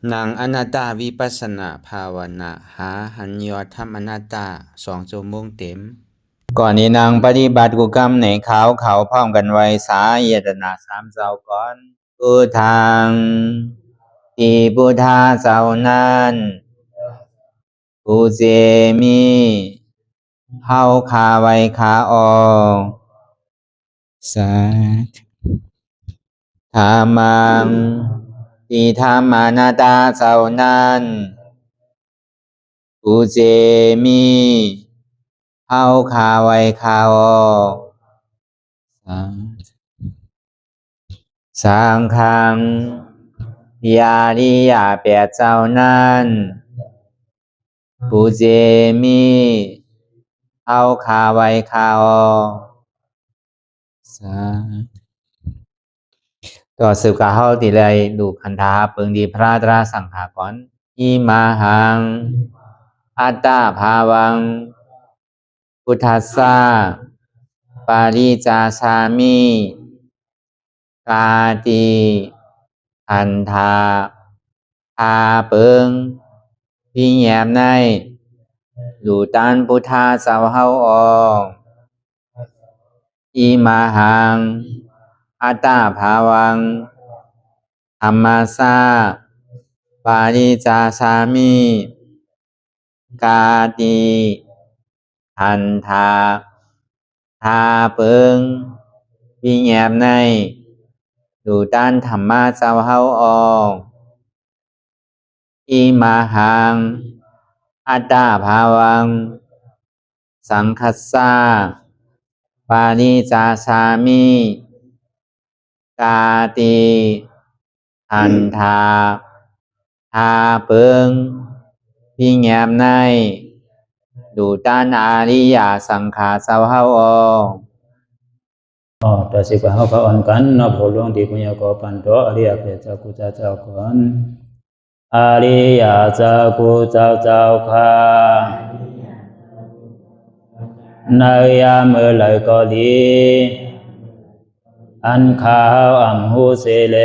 นางอนัตตาวิปัสสนาภาวนาหาหันยอดธรรมอนัตตา2 ชั่วโมงเต็มก่อนนี้นางปฏิบัติกุกรรมในเขาพร้อมกันไว้สาเยตนา3 เจ้าก่อนพุทธังที่พุทธาเจ้านั้นผู้เจมีเฮาคาไว้คาออกสาธุธรรมังที่ธรรมานาตาเจ้านั้นผู้เจมีเฮาคาไว้คาออกสังฆังยาริยาแปดเจ้านั้นผู้เจมีเฮาคาไว้คาออกต่อสืบกาเฮาติเลยดูคันธาเปิงดีพระตราสังขากรอิมาหังอัตตาภาวังพุทธัสสะปาริจาชามิกาติอันธาพาเปิงพี่แยมในดูตันพุทธาเจ้าเฮาออกอิมาหังอัตตาภาวังธรรมัสสะปาริจาชามิกาติอันธาพาเปิงพี่แยมในดูตันธรรมะเจ้าเฮาออกอิมาหังอัตตาภาวังสังคัสสะปาริจาชามิกาติอันธาพาเปิงพี่แยมในดูตันอาริยสังขารเจ้าเฮาออกต่อสิกว่าเฮาก็อ่อนกันเนาะผู้หลวงที่ปุญญาก็ปันโตอริยเจ้ากุเจ้าก่อนอริยเจ้ากุเจ้าค่ะในยามเมื่อไหร่ก็ดีอันข้าวอ่ำหูเสเล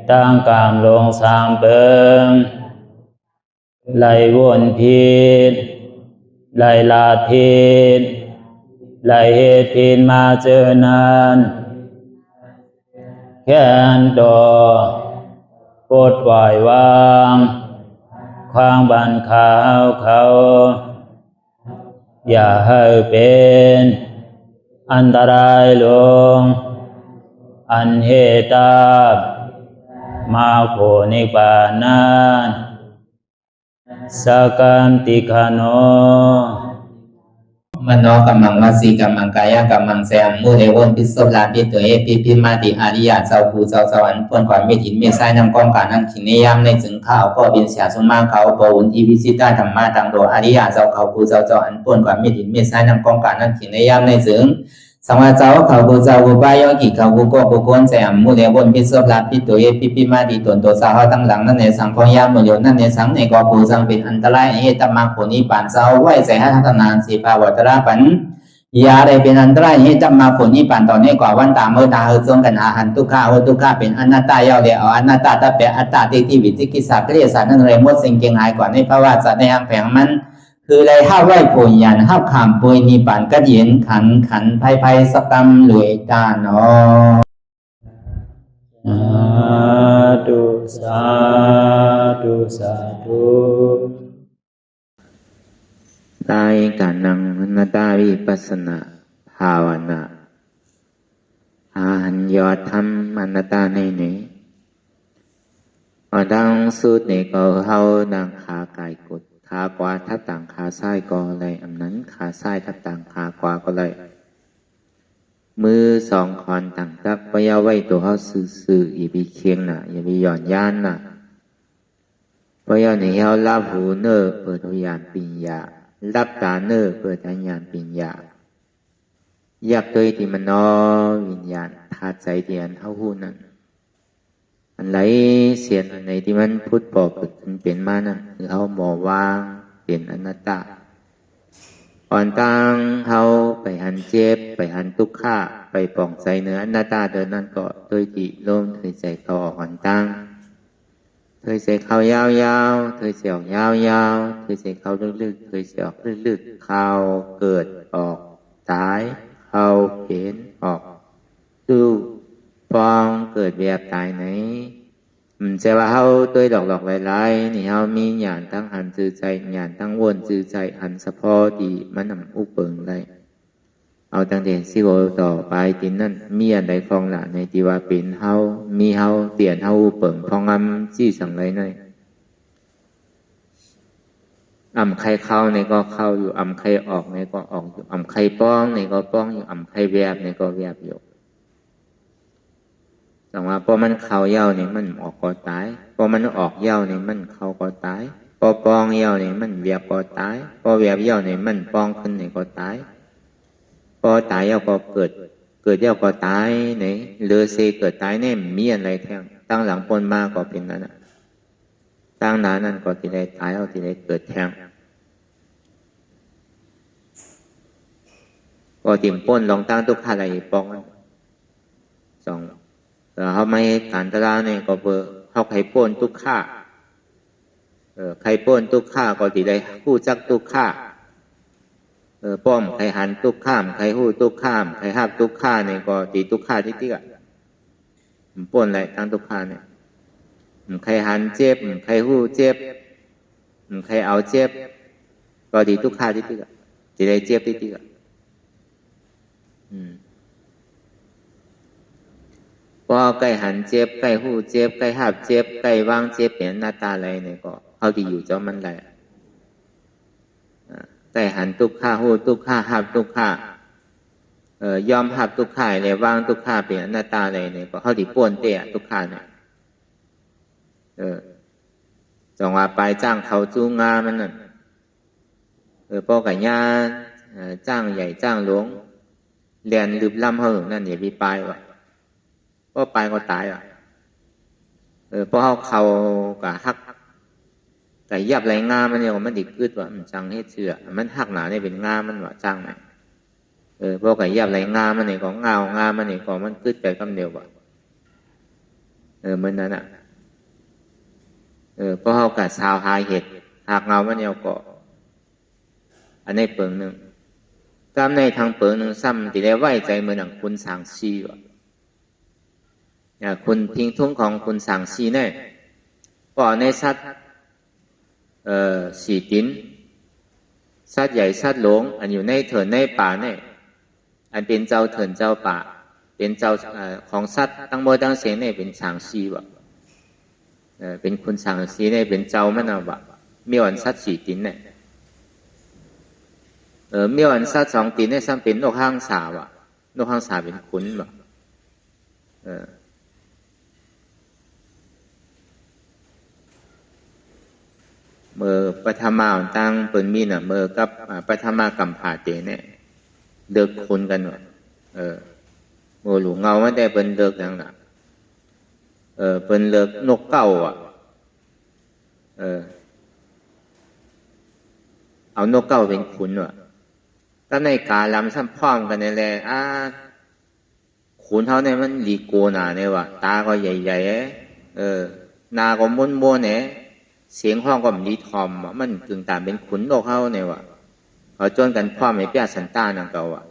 ตั้งกามลงสามเปิงไหลวนพิษไหลลาพิษไหลเหตุพิษมาเจอนานแค่นดอปดปล่อยวางความบันขาวเขาอย่าให้เป็นอันตรายลงอันเหตุตามาโผนิปานันสกันติคโนมโนกัมมังวสีกัมมังกายกัมมังแสมมุเรวนพิศลาปิตัวเอปิพิมาติอาริยะเจ้าภูเจ้าสวรรค์พ้นความไม่ถินไม่ใช่นำกองการนั้นขินในยามในจึงข้าวก็บินเสียสมมาเขาปวุนทีวิสิตาธรรมะตังโดอาริยะเจ้าเขาภูเจ้าสวรรค์พ้นความไม่ถินไม่ใช่นำกองการนั้นขินในยามในจึงสังวาเจ้าเขาภูเจ้าภูบายอกิเขาภูก็ภูโกนแสมมุเรวนพิศลาปิตัวเอปิพิมาติตนตัวสาวตั้งหลังนั่นในสังพยามมุโยนั่นในสังในก็ภูสังเป็นอันตรายเหตุมาผลนิพพานเจ้าไหวใส่ให้ทัศนานสีภาวตระปันยาได้เป็นอันตรายให้จำมาผลนิพพานตอนนี้กว่าวันตามเมื่อตาเฮจงกันอาหันทุกข้าทุกข้าเป็นอนัตตาเยาเดียวอนัตตาตาเปอัตตาที่วิจิกิสาเกลียสานั่นเลยมดสิ่งเก่งหายกว่าในภาวะสัตว์ในอังแผงมันคือเลยห้าไหวผลยันห้าขามปุยนิพพานก็เย็นขันภัยสกรรมหลวยตาเนาะสาธุตายการนังอนัตตาวิปัสสนาภาวนาอาหันยอดธรรมอนัตตาในนี้ดังสุดในก็เฮาดังขากายกดขากว่าทับต่างขาซ้ายก็เลยอันนั้นขาซ้ายทับต่างขากว่าก็เลยมือสองคอนต่างตักไปเอาไว้ตัวเฮาซื่อๆอย่าไปเคียงน่ะอย่าไปหย่อนย่านน่ะไปเอาในเฮาลับหูเนอเปิดทยานปิญญารับตาเนอเปิดทญานปิญญาอยากตัวที่มันนอวิญญาณธาตุใจที่อันเท่าหูนั้นอันไหลเสียนอันไหนที่มันพุทธบอกเกิดขึ้นเป็นมานั่นคือเอาหมอวางเป็นอนัตตาพอ อ่อนตังเฮาไปหันเจ็บไปหันทุกข์ะไปป่องใจเนื้อหน้าตาเดินนั่นก็โดยจิลมเธอใจเขาออกอ่อนตังเธอใจเขายาวๆเธอใจออกยาวๆเธอใจเขาลึกๆเธอใจออกลึกๆเขาเกิดออกตายเขาเห็นออกดูฟองเกิดแบบตายไหนแต่ว่าเฮาตัวดอกหลายๆนี่เฮามีญาณทั้งหันจือใจญาณทั้งวนจือใจหันเฉพาะดีมันนำอุปเปิงได้เอาตั้งแต่สิโอต่อไปตินนั่นมีอันใดฟองละในที่ว่าเป็นเฮามีเฮาเปลี่ยนเฮาอุปเปิงฟองอำจี้สังไรหน่อยใครเข้าในก็เข้าอยู่ใครออกในก็ออกอยู่ใครป้องในก็ป้องอยู่ใครแวบในก็แวบอยู่แต่ว่าพอมันเข้าเย้าเนี่ยมันออกก็ตายพอมันออกเย้าเนี่ยมันเข้าก็ตายพอป้องเย้าเนี่ยมันแวบก็ตายพอแวบเย้าเนี่ยมันป้องขึ้นเนี่ยก็ตายพอตายเย้าก็เกิดเย้าก็ตายเนี่ยเลือเซเกิดตายเนี่ยมีอะไรแท้งตั้งหลังปนมาก็เป็นนั้นนะตั้งนานนั่นก็ที่ได้ตายเอาที่ได้เกิดแท้งก็ติ่มป้นลองตั้งทุกข์อะไรป้องสองเขาไม่การตลาเนี่ยก็เบอร์เขาไข่ป้นทุกข้าไข่ป้นทุกข้าก็ติได้คู่จักทุกข้าป้อมไข่หันทุกข้ามไข่หู้ทุกข้ามไข่หับทุกข้าเนี่ยก็ติทุกข้าที่ติกะป้นอะไรตั้งทุกข้าเนี่ยไข่หันเจ็บไข่หู้เจ็บไข่เอาเจ็บก็ติทุกข้าที่ติกะติได้เจ็บที่ติกะพอใกล้หันเจ็บใกล้หูเจ็บใกล้หับเจ็บใกล้วางเจ็บเห็นหน้าตาอะไรเนี่ยก็เขาที่อยู่เจ้ามันแหละใกล้หันทุกข้าหูทุกข้าหับทุกข้ายอมหับทุกข้าเลยวางทุกข้าเป็นหน้าตาอะไรเนี่ยก็เขาที่ป้วนเตะทุกข้าเนี่ยจังหวะปลายจ้างเขาจูงงามันนั่นพอกับญาจ้างใหญ่จ้างหลวงเรียนลืบล่ำเขานั่นอย่ามีปลายวะก็ไปก็ตายเพราะเขากะหักแต่ยับไหลงามันเนี่ยมันดิกึดว่ามันจังให้เชื่อมันหักหนาเนี่ยเป็นงามันว่าจังไหมเพราะกะยับไหลงามันเนี่ยของเงามันเนี่ยของมันกึดไปคำเดียวว่าเหมือนนั้นเพราะเขากะชาวหาเห็ดหักเงามันเนี่ยก็อันนี้เปิงหนึ่งตามในทางเปิงหนึ่งซ้ำที่ได้ไว้ใจเหมือนอย่างคุณสั่งซีว่าคุณทิ้งทุ่งของคุณสั่งซีเนี่ยก็ในสัตว์สี่ตินสัตว์ใหญ่สัตว์หลงอันอยู่ในเถินในป่าเนี่ยอันเป็นเจ้าเถินเจ้าป่าเป็นเจ้าของสัตว์ตั้งโมตั้งเสียงเนี่ยเป็นสั่งซีวะเป็นคุณสั่งซีเนี่ยเป็นเจ้ามันเอาวะมีวันสัตว์สี่ตินเนี่ยมีวันสัตว์สองตินเนี่ยซ้ำเป็นนกห้างสาวะนกห้างสาเป็นคุณวะเมื่อปฐมาตั้งเปิ่นมีน่ะเมื่อกับปฐมากัมผาเตเนี่ยเลิกคุณกันว่ะโมหลูเงาไม่ได้เปิ่นเลิกอย่างน่ะเปิ่นเลิกนกเก้าอ่ะเอานกเก้าเป็นขุนว่ะถ้าในกาลำซ้ำพร้อมกันนี่แหละขุนเท่าเนี่ยมันลีโกนาเนี่ยว่ะตาก็ใหญ่ๆนาก็ม้วนๆเนี่ยเสียงห้องก็มีทอมมันกึ่งตามเป็นขุนโลกเขาเนี่ยว่ะเขาจนกันพ่อไม่เปียสันตานังเก่าว่ะ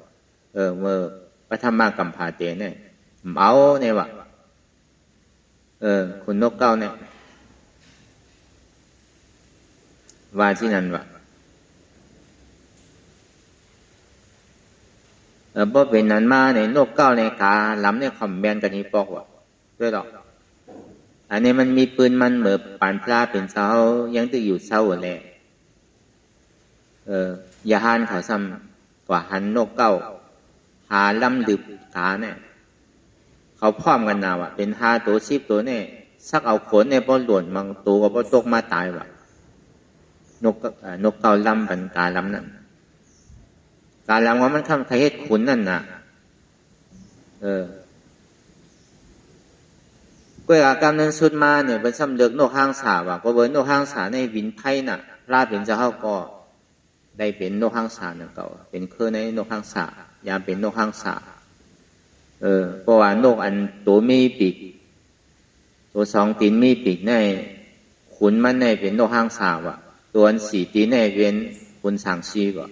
เมื่อปฐมากัมผาเตเนี่ยเอาเนี่ยว่ะขุนนกเก้าเนี่ยว่าที่นั่นว่ะบ่เป็นนั้นมาในนกเก้าในกาล้ำในคอมแบนกันนี้ปอกว่ะด้วยหรอกอันนี้มันมีปืนมันเหมือนปานพลาเป็นเสายังตึกอยู่เสาแหละอย่าหันเขาซ้ำกว่าหันนกเก้าหาลำดึบขาเนี่ยเขาพร้อมกันนะว่ะเป็น5 ตัว10 ตัวเนี่ยสักเอาขนในบ่หล่นบางตัวก็บ่ตกมาตายว่ะนกเก้าลำเป็นกาลำนั่นกาลำว่ามันทำใครเฮ็ดขุนนั่นน่ะก็อาการนั้นสุดมาเนี่ยเป็นสำเร็จนกห้างสาว่ะก็เวิร์นนกห้างสาในวินไพ่น่ะลาเป็นจะเข้าก็ ได้เป็นนกหางสาเนี่ยเก่าเป็นเครือในนกหางสายามเป็นนกหางสาเพราะว่านกอันตัวมีปีกตัวสองตีนมีปีกในขุนมันในเป็นนกหางสาวะตัวอันสี่ตีนในเป็นขุนสางซีวะ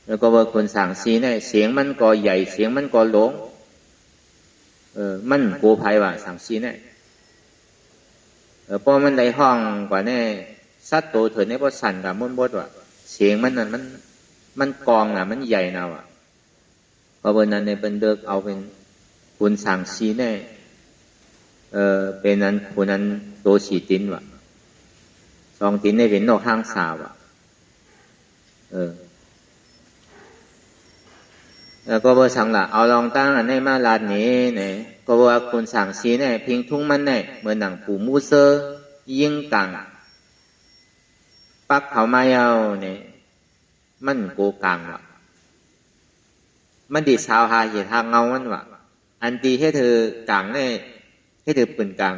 แล้วก็ว่าขุนสางซีในเสียงมันก็ใหญ่เสียงมันก็หลงมันโกภัยวะสางซีในพอมันได้ห้องกว่าเนี่ยสัตว์ตัวเถิดในพอสั่นกับมุ่นบดว่ะเสียงมันนั่นมันกองน่ะมันใหญ่น่ะว่ะเพราะวันนั้นในเป็นเดิกเอาเป็นขุนสางซีในเป็นนั้นขุนนั้นตัวสีตินว่ะสองตินในเป็นนกห้างสาวว่ะแล้วก็ว่าสั่งละเอาลองตั้งอันในมาลาดนี้เนี่ยก็ว่าขุนสางซีเนี่ยพิงทุ่งมันเนี่ยเหมือนหนังปูมูเซอร์ยิ่งกังปักเขามาเอาเนี่ยมันโกกังว่ะมันดีสาวหาเหตุทางเงามันว่ะอันตีให้เธอกังเนี่ยให้เธอปืนกัง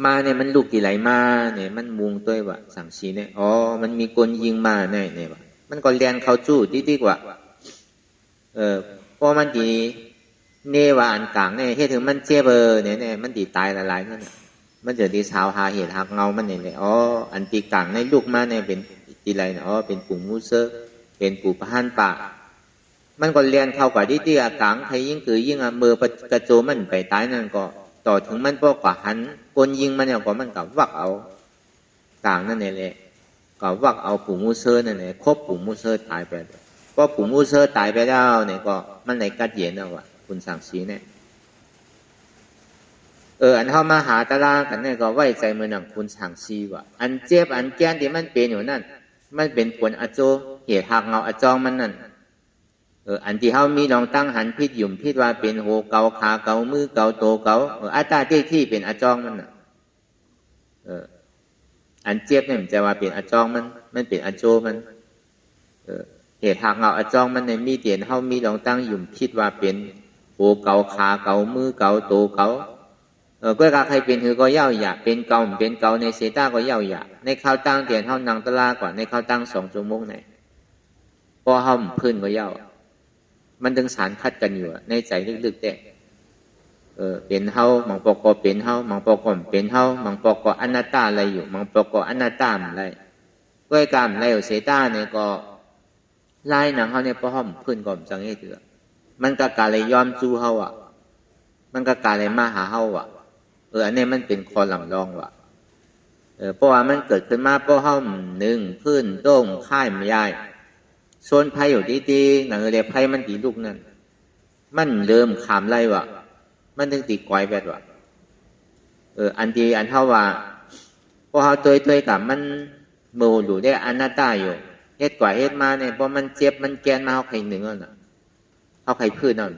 มาเนี่ยมันลูกกี่ไหลมาเนี่ยมันมุงตัวว่ะสั่งชีเนี่ยมันมีกลยิงมาเนี่ยว่ะมันก็เรียนเขาจู้ดีกว่าเพราะมันดีเนว่าอันกลางเนี่ยให้ถึงมันเจ็บเนี่ยมันดีตายหลายๆนั่นน่ะมันจะดีสาวหาเหตุหักเงามันเนี่ยอันตีกลางในลูกมาเนี่ยเป็นตีไรเนี่ยเป็นปู่มูเซอร์เป็นปู่พระหันป่ามันก็เรียนเข้ากว่าดีๆกลางใครยิ่งคือยิ่งมือกระโจมันไปตายนั่นก็ต่อถึงมันพวกกว่าหันกลยิงมันเนี่ยก็มันกับวักเอากลางนั่นแหละก็วักเอาปู่มูเซอร์นั่นแหละครบปู่มูเซอร์ตายไปก็ปู่มูเซอร์ตายไปแล้วเนี่ยก็มันในกัดเย็นเอาว่ะคุณสั่งสีเนี่ยอันเข้ามาหาตารางกันเนี่ยก็ไว้ใจมือหนังคุณสั่งซีว่ะอันเจ็บอันแก้นที่มันเป็นอยู่นั่นมันเป็นผลอโจเหตุหักเงาอจองมันนั่นอันที่เขามีลองตั้งหันพิษหยุ่มพิษว่าเป็นโหเกาขาเกามือเกาโตเกาอัตตาที่เป็นอจองมันน่ะอันเจ็บเนี่ยมันจะว่าเป็นอจองมันเป็นอโจมันเหตุหักเงาอจองมันในมีเตียนเขามีลองตั้งหยุ่มพิษว่าเป็นโหเกาขาเกามือเกาโตเกาก็กาใครเป็นคือก็เย่าหยาเป็นเกาเป็นเกาในเซต้าก็เย่าหยาในข้าวตั้งเตียนเขานางตะลาก่อนในข้าวตั้ง2 ชั่วโมงไหนพอห้อมพื้นก็เย่ามันถึงสารพัดกันอยู่ในใจลึกๆแต่เป็นเฮามังปอกเป็นเฮามังปอกเป็นเฮามังปอกอนัตตาอะไรอยู่มังปอกอนัตตาอะไรด้วยการอะไรเซต้าเนี่ยก็ไล่หนังเขาเนี่ยพอห้อมพื้นก่อนจังให้เถื่อมันก็การเลยยอมจูเฮาอ่ะมันก็การเลยมาหาเฮาอ่ะอันนี้มันเป็นคอหลังรองว่ะเพราะว่ามันเกิดขึ้นมาเพราะห้อมหนึ่งพื้นต้งค่ายไม่ย้ายโซนไพ่อยู่ดีๆหนังเรียไพ่มันตีลูกนั่นมันเริ่มขามไล่ว่ะมันถึงตีก้อยแบบว่ะอันที่อันเท่าว่าพอเขาตัวกับมันโมดูได้อนัตตาอยู่เฮ็ดกว่าเฮ็ดมาเนี่ยพอมันเจ็บมันแกนมาเขาใครหนึ่งอ่ะนะเขาใครพื้นนั่น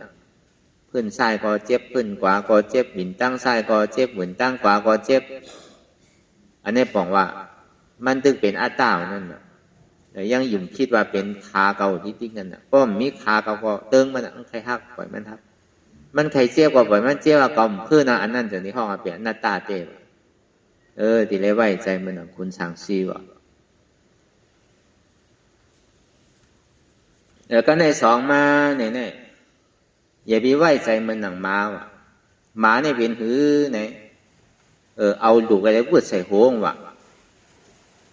พื้นซ้ายก็เจ็บพื้นขวาก็เจ็บหมิ่นตั้งซ้ายก็เจ็บหมิ่นตั้งขวาก็เจ็บอันนี้บอกว่ามันถึงเป็นอัตตานั่นน่ะแต่ยังยุ่งคิดว่าเป็นขาเก่าที่ติ๊กนั่นน่ะเพราะมีขาเก่าก็เติงมันใครหักปล่อยมันทับมันใครเจ็บก็ปล่อยมันเจ็บว่าเก่าพื้นนะอันนั้นจากนี้ห้องเปลี่ยนหน้าตาเจ็บที่เลยไว้ใจมันน่ะคุณสั่งซีว่ะก็ในสองมาเนี่ยอย่าไปไว้ใจมันหนังม้าว่ะหมาเนี่ยเป็นหือเนี่ยเอาลูกอะไรพูดใส่หัวว่ะ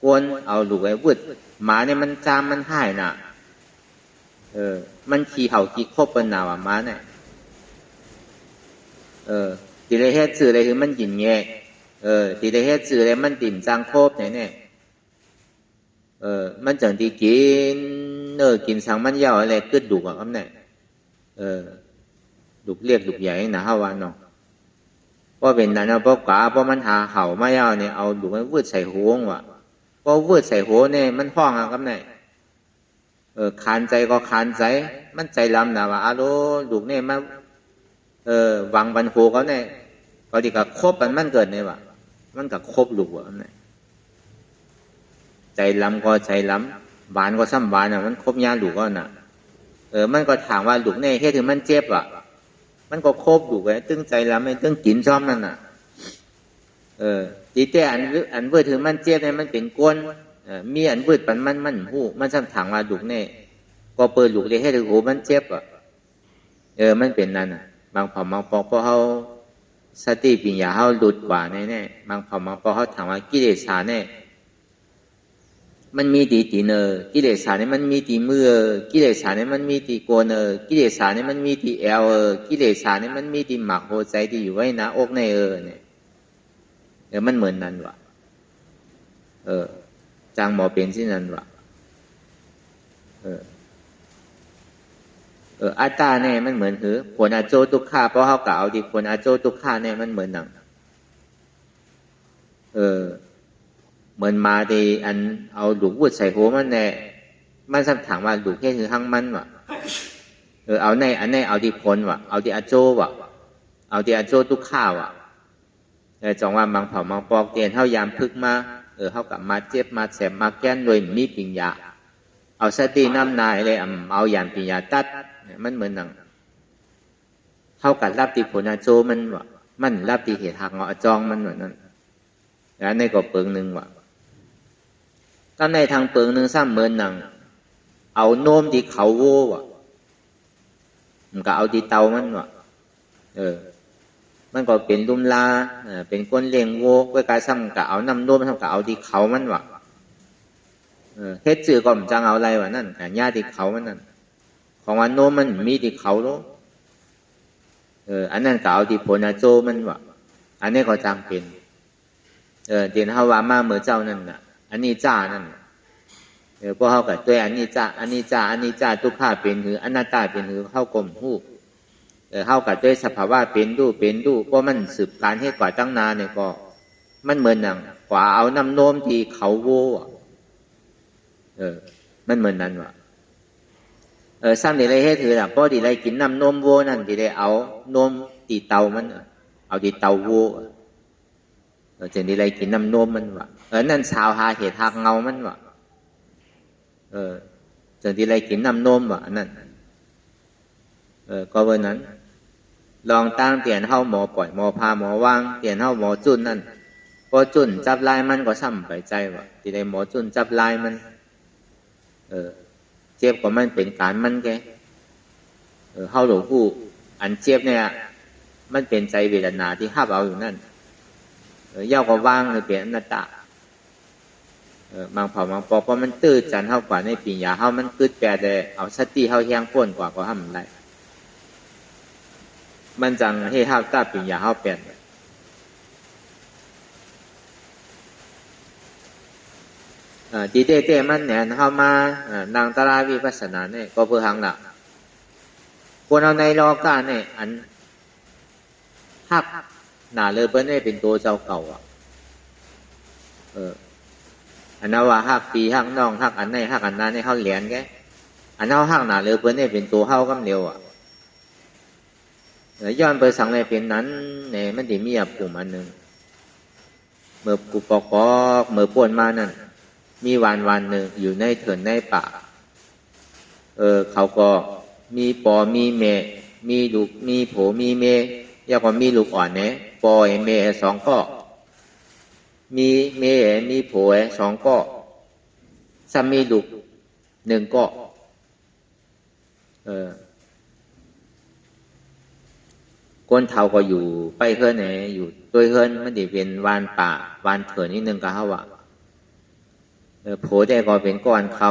กวนเอาลูกอะไรพูดหมาเนี่ยมันจามมันหายน่ะมันขี่เห่าขี่คบเป็นหนาวหมาเนี่ยทีไรเฮ็ดสื่ออะไรคือมันกินแง่ทีไรเฮ็ดสื่ออะไรมันติ่มจางโคบเนี่ยมันจังที่กินกินสังมันยาวอะไรกึดดุกอ่ะครับเนี่ยดุกเรียกดุกใหญ่นะฮะวันเนาะเพราะเป็นนั้นเพราะกาเพราะมันหาเห่ามายาวเนี่ยเอาดุกมันวืดใส่หัวว่ะเพราะวืดใส่หัวเนี่ยมันห้องอ่ะครับเนี่ยคานใจก็คานใจมันใจลำนะว่าโลดุกเนี่ยมันวางบันโคเขาเนี่ยเขาที่กับคบมันเกิดเนี่ยว่ะมันกับคบดุกว่ะเนี่ยใจลำก็ใจลำหวานก็ซ้ำหวานอ่ะมันคบยาดุก็น่ะมันก็ถามว่าดุกเนี่ยแค่ถึงมันเจ็บอ่ะมันก็คบดุไว้ตึงใจลำไม่ตึงกินซ้อมนั่นน่ะ ตีแต่อันเวืดถือมันเจ็บเนี่ยมันเป็นก้นมีอันเวืดปันมันหูมันซ้ำถังว่าลูกเนี่ยก็เปิดลูกเลยให้ถือโหมันเจ็บอ่ะมันเป็นนั่นอ่ะบางผ่อบางปอกเพราะเขาสติปัญญาเขาหลุดกว่าแน่ๆบางผ่อบางปอกเขาถามว่ากิเลสาเนี่ยมันมีตีเนอกิเลสาเนี่ยมันมีตีมือกิเลสาเนี่ยมันมีตีโกนกิเลสาเนี่ยมันมีตีแอลกิเลสาเนี่ยมันมีตีหมักโหใจที่อยู่ไว้นะอกในเนี่ยมันเหมือนนั้นวะจางหมอเป็นที่นั้นวะอัตตาเนี่ยมันเหมือนคือผลอาโจตุกขาเพราะเขากล่าวดีผลอาโจตุกขาเนี่ยมันเหมือนหนังเหมือนมาดีอันเอาลูกวุดใส่หัวมันเนี่ยมันสัมถังว่าลูกแค่คือหั่งมันวะเอาในอันในเอาดีผลวะเอาดีอาโจวะเอาดีอาโจตุกขาวะจองว่าบางเผ่าบางปอกเตียนเท่ายามพึกมาเขากับมาเจ็บมาแสบมาแก้นโดยมีปัญญาเอาสติน้ำนายเลยเอาอย่างปัญญาตัดมันเหมือนหนังเท่ากับรับตีผลอาโจมันวะมันรับตีเหตุหักเงาจองมันเหมือนนั้นแล้วในก็เปิงหนึ่งวะก็ในทางเปิงหนึ่งซ้ำเหมือนหนังเอาโน้มที่เขาโว้วะมันก็เอาที่เตามันวะมันก็เป็นดุมลาเป็นก้นเลี้ยงโว้ไว้กายซ้ำกับเอาน้ำโน้มซ้ำกับเอาที่เขามันวะเฮ็ดจื่อก็มันจังเอาอะไรวะนั่นญาติเขามันนั่นของวันโน้มมันมีที่เขาโลอันนั้นก็เอาที่ผลอาโจมันวะอันนี้ก็จำเป็นเดี๋ยวเขาว่ามาเมื่อเจ้านั่นน่ะอันนี้จ้านั่นพวกเขากับตัวอันนี้จ้าทุกข้าเป็นหืออนัตตาเป็นหือเข้ากลมหูเข้ากับด้วยสภาวะเป็นดูเพราะมันสืบการให้กว่าตั้งนานเนี่ยก็มันเหมือนหนังกว่าเอาน้ำโน้มที่เขาโว้มันเหมือนนั้นวะซ้ำดีไรให้ถือละเพราะดีไรกินน้ำนมโว้นั่นดีไรเอานมตีเตามันเอาตีเตาโว้จะดีไรกินน้ำนมมันวะนั่นชาวหาเหตุหักเงามันวะจะดีไรกินน้ำนมวะนั่นก็วันนั้นลองตั้งเตียนเข้าหมอปล่อยหมอพาหมอว่างเตียนเข้าหมอจุนนั่นพอจุนจับลายมันก็ซ้ำไปใจวะดีไรหมอจุนจับลายมันเจ็บก็มันเป็นการมันแกเข้าหลวงผู้อันเจ็บเนี่ยมันเป็นใจเวทนาที่ห้าเอาอยู่นั่นเย้าก็ว่างเลยเปลี่ยนอนัตตาบางเผ่าบางปอกเพราะมันตื้อจันเท่ากว่าในปีญญาเท่ามันกึดแปรแต่เอาสติเท่าแห้งพ้นกว่าก็ทำไรมันจังให้เท่าตาปีญญาเท่าแปรดีเต้มันเนี่ยเข้ามานางตราวิปัสสนาเนี่ยก็เพื่อหังหลักคนเอาในรอกาเนี่ยอันหักหนาเลยเปิ้ลเนี่ยเป็นตัวเจ้าเก่าอันนั้นว่าหักปีหักน้องหักอันในหักอันนั้นเนี่ยเขาเหรียญแกอันนั้นหักหนาเลยเปิ้ลเนี่ยเป็นตัวเข้ากำเร็วย้อนไปสังเลยเป็นนั้นเนี่ยมันจะมีกลุ่มอันหนึ่งเมื่อกูปอกเมื่อป่วนมานั่นมีวันหนึ่งอยู่ในเถินในป่าเขาก็มีปอมีเมมีลูกมีโผมีเมแล้วก็มีลูกอ่อนเนี่ยปอเมสองก็มีเมมีโผสองก็ซ้ำมีลูกหนึ่งก็ก้นเท่าก็อยู่ไปเฮือนเนี่ยอยู่ตัวเฮือนมันจะเป็นวานป่าวานเถินนิดนึงก็เขาว่าโผได้ก็เป็นก้อนเขา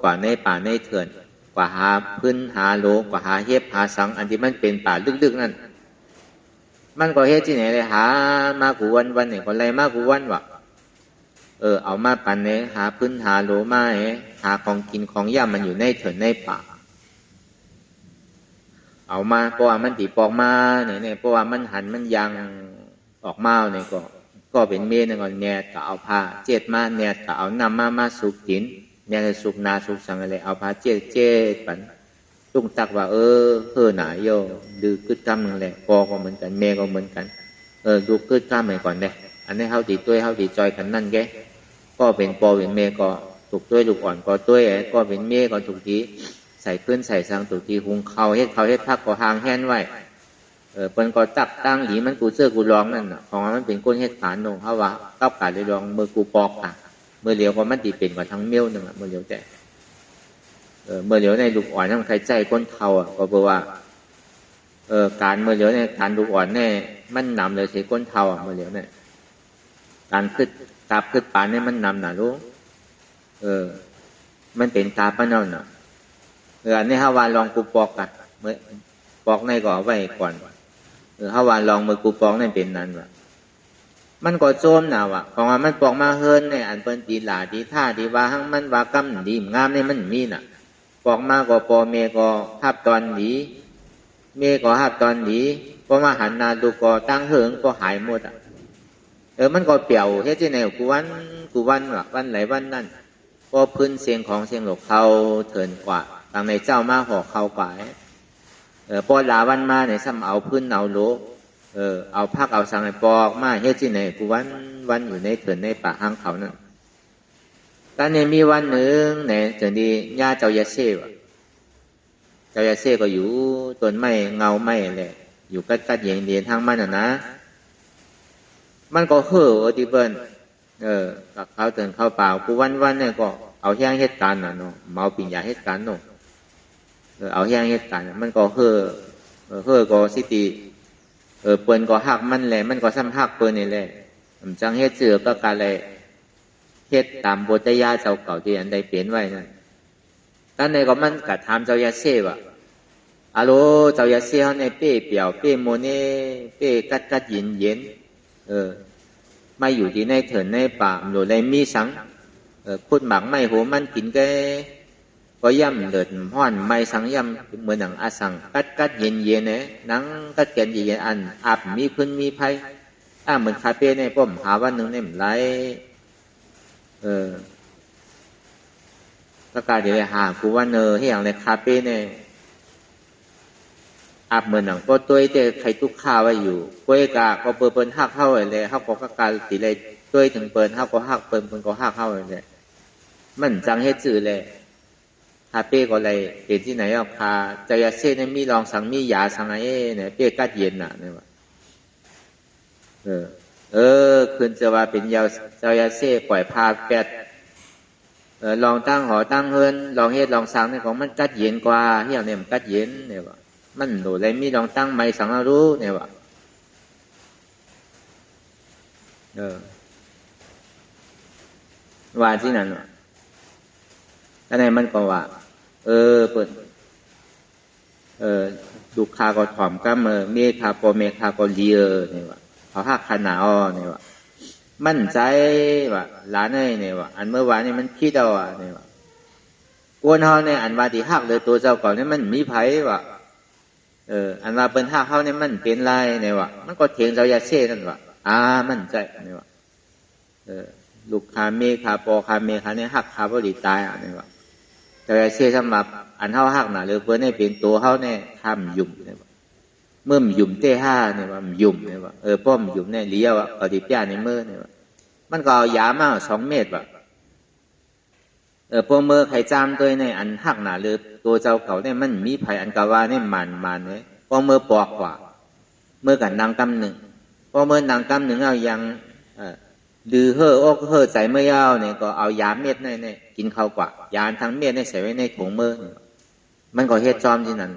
กว่าในป่าในเถื่อนกว่าหาพื้นหาโลกว่าหาเฮ็บหาสังอันที่มันเป็นป่าลึกๆนั่นมันก็เฮ็ดที่ไหนเลยหามากูวันเนี่ยก็ไรมากูวันวะเอามาปั่นเนี่ยหาพื้นหาโลมาหาของกินของย่ามันอยู่ในเถื่อนในป่าเอามาเพราะว่ามันตีปอกมาเนี่ยเพราะว่ามันหันมันยังออกมาเนี่ยก็เป็นเมนก่อนเนี่ยก็เอาผ้าเจ็ดมาเนี่ยก็เอาน้ำมาสุกกินเนี่ยสุกนาสุกสังอะไรเอาผ้าเจ็ดปันตุ้งตักว่าหนาโยดูกึดกล้ามนั่นแหละปอก็เหมือนกันเมก็เหมือนกันดูกึดกล้ามเหมือนก่อนเนี่ยอันนี้เขาตีตัวเขาตีจอยกันนั่นแกก็เป็นปอเป็นเมก็ถูกตัวลูกอ่อนก็ตัวก็เป็นเมก็ถูกทีใส่พื้นใส่สังถูกทีหุงเขาเฮ็ดพักก็หางแห้นไว้ เปิ้นก็จับตั้งหลีมันกูเสื้อกูร้องนั่นน่ะของมันเป็นก้นเฮ็ดการนงเขาว่าก้าวกาเลยร้องมือกูปอกอ่ะเมื่อเหลียวก็มันตีเป็นกว่าทั้งเมี้ยวนึงอ่ะเมื่อเหลียวแต่เมื่อเหลียวในลูกอ่อนนั่นใครใจก้นเทาอ่ะก็เพราะว่าการเมื่อเหลียวในการลูกอ่อนแน่มันนำเลยใช้ก้นเทาอ่ะเมื่อเหลียวเนี่ยการขึ้นตาขึ้นปานเนี่ยมันนำน่ะรู้มันเป็นตาปะเนาน่ะอันนี้ฮาวานลองกูปอกกันเมื่อปอกในก็เอาไว้ก่อนฮาวานลองมือกูปอกในเป็นนั้นว่ะมันก็โจมน่ะว่ะของมันปอกมาเฮินเนี่ยอันเปิ้นตีหลาตีท่าตีว่าหั่งมันว่ากำดีงามเนี่ยมันมีน่ะปอกมาก็ปอเมก็ภาพตอนดีเมก็ภาพตอนดีพอมาหันหน้าดูก็ตั้งเหิงก็หายหมดอ่ะมันก็เปี่ยวเฮ็ดจังได๋กูวันว่ะวันไหนวันนั้นพอพื้นเสียงของเสียงหลกเขาเถินกว่าทางในเจ้ามาห่อเขาไปพอลาวันมาเนี่ยซ้ำเอาพื้นเอาโลเอาพักเอาสังไอ้ปอกมาเฮ็ดที่ไหนกูวันอยู่ในเถินในป่าห้างเขานั่นตอนนี้มีวันหนึ่งเนี่ยเถินดีย่าเจ้ายาเซ่เจ้ายาเซ่ก็อยู่ต้นไม้เงาไม้แหละอยู่กัดเย็นเดียนทางมันนะมันก็ที่เปิ้นกับเขาเถินเข้าป่ากูวันเนี่ยก็เอาแห้งเฮ็ดการน่ะเนาะเมาปิ่งยาเฮ็ดการเนาะเอาแห้งเฮ็ดการมันก็ก็สิติเปิ้นก็ฮักมันแหละมันก็ซ้ำฮักเปิ้นนี่แหละจังเฮ็ดเสือก็กะเลยเฮ็ดตามบทยาเจ้าเก่าที่อันใดเปลี่ยนไว้นั่นตอนนี้ก็มันก็ถามเจ้ายาเซ่ว่าอะโลเจ้ายาเซ่เฮาในเป้เปียวเป้โมเนเป้กัดเย็นมาอยู่ที่ในเถินในป่าหรือในมีสังพูดหมักไม่โหมันกินก็ย่ำเดือดห้อนไม่สังย่ำเหมือนหนังอาสังกัดเย็นเนี่ยหนังกัดเย็นอันอาบมีพื้นมีไผ่เหมือนคาเฟ่ในป้อมหาวันหนึ่งเนี่ยมันไรก็กลายเดี๋ยวหากูว่าให้อย่างในคาเฟ่เนี่ยอาบเหมือนหนังก็ตัวเจ้ใครทุกข้าวไว้อยู่ก้วยกาก็เปิดหักเข้าเลยเขาก็การตีเลยตัวถึงเปิดเขาก็หักเปิดก็หักเข้าเลยมันจังเฮ็ดสื่อเลยคาเป้ก็เลยเป็นที่ไหนอ่ะคาเจ้ายาเซ่เนี่ยมีลองสั่งมียาสั่งไอ้เนี่ยเป้กัดเย็นน่ะเนี่ยว่าคืนจะว่าเป็นเจ้ายาเซ่ปล่อยพาแปดลองตั้งหอตั้งเฮินลองเฮ็ดลองสั่งเนี่ยของมันกัดเย็นกว่าเฮียเนี่ยมันกัดเย็นเนี่ยว่ามันโดดเลยมีลองตั้งไม่สั่งรู้เนี่ยว่าว่าที่นั่นว่ะแล้วในมันก็ว่าเปิดลูกค้าก็ถ่อมก็เมคาโปเมคาโกเลียเนี่ยว่าเขาหักขนาอ้อเนี่ยว่ามั่นใจว่าหลานเนี่ยว่าอันเมื่อวานนี่มันคิดเอาเนี่ยว่ากวนเฮาเนี่ยอันว่าที่หักเลยตัวเจ้าก่อนเนี่ยมันมีไผว่าอันว่าเป็นหักเขาเนี่ยมันเป็นไรเนี่ยว่ามันก็เถียงเจ้ายาเช่นั่นว่ามั่นใจเนี่ยว่าลูกค้าเมคาโปคาเมคาเนี่ยหักคาบริตายเนี่ยว่าเจ้ายาเช่สำหรับอันเฮาหักน่ะหรือเพิ่นให้เป็นตัวเฮาเนี่ยทำยุ่มเนี่ยว่าเมื่อมยุ่มเต้ห้าเนี่ยว่ายุ่มเนี่ยว่าป้อมยุ่มเนี่ยเลี้ยวเอาดิป้าในมือเนี่ยว่ามันก็เอายามา2 เม็ดว่าพวกมือไข่จามตัวเนี่ยอันหักน่ะหรือตัวเจ้าเขาเนี่ยมันมีไผอันกะว่าเนี่ยมันเนี่ยพวกมือปอกกว่าเมื่อกันนางกำหนึ่งพวกมือนางกำหนึ่งเอายังดื้ออกใจเมื่อยาวเนี่ยก็เอายาเม็ดเนี่ยกินเข้ากว่ายาทั้งเม็ดเนี่ยใส่ไว้ในถุงมือมันก็เฮ็ดจอมที่นั่น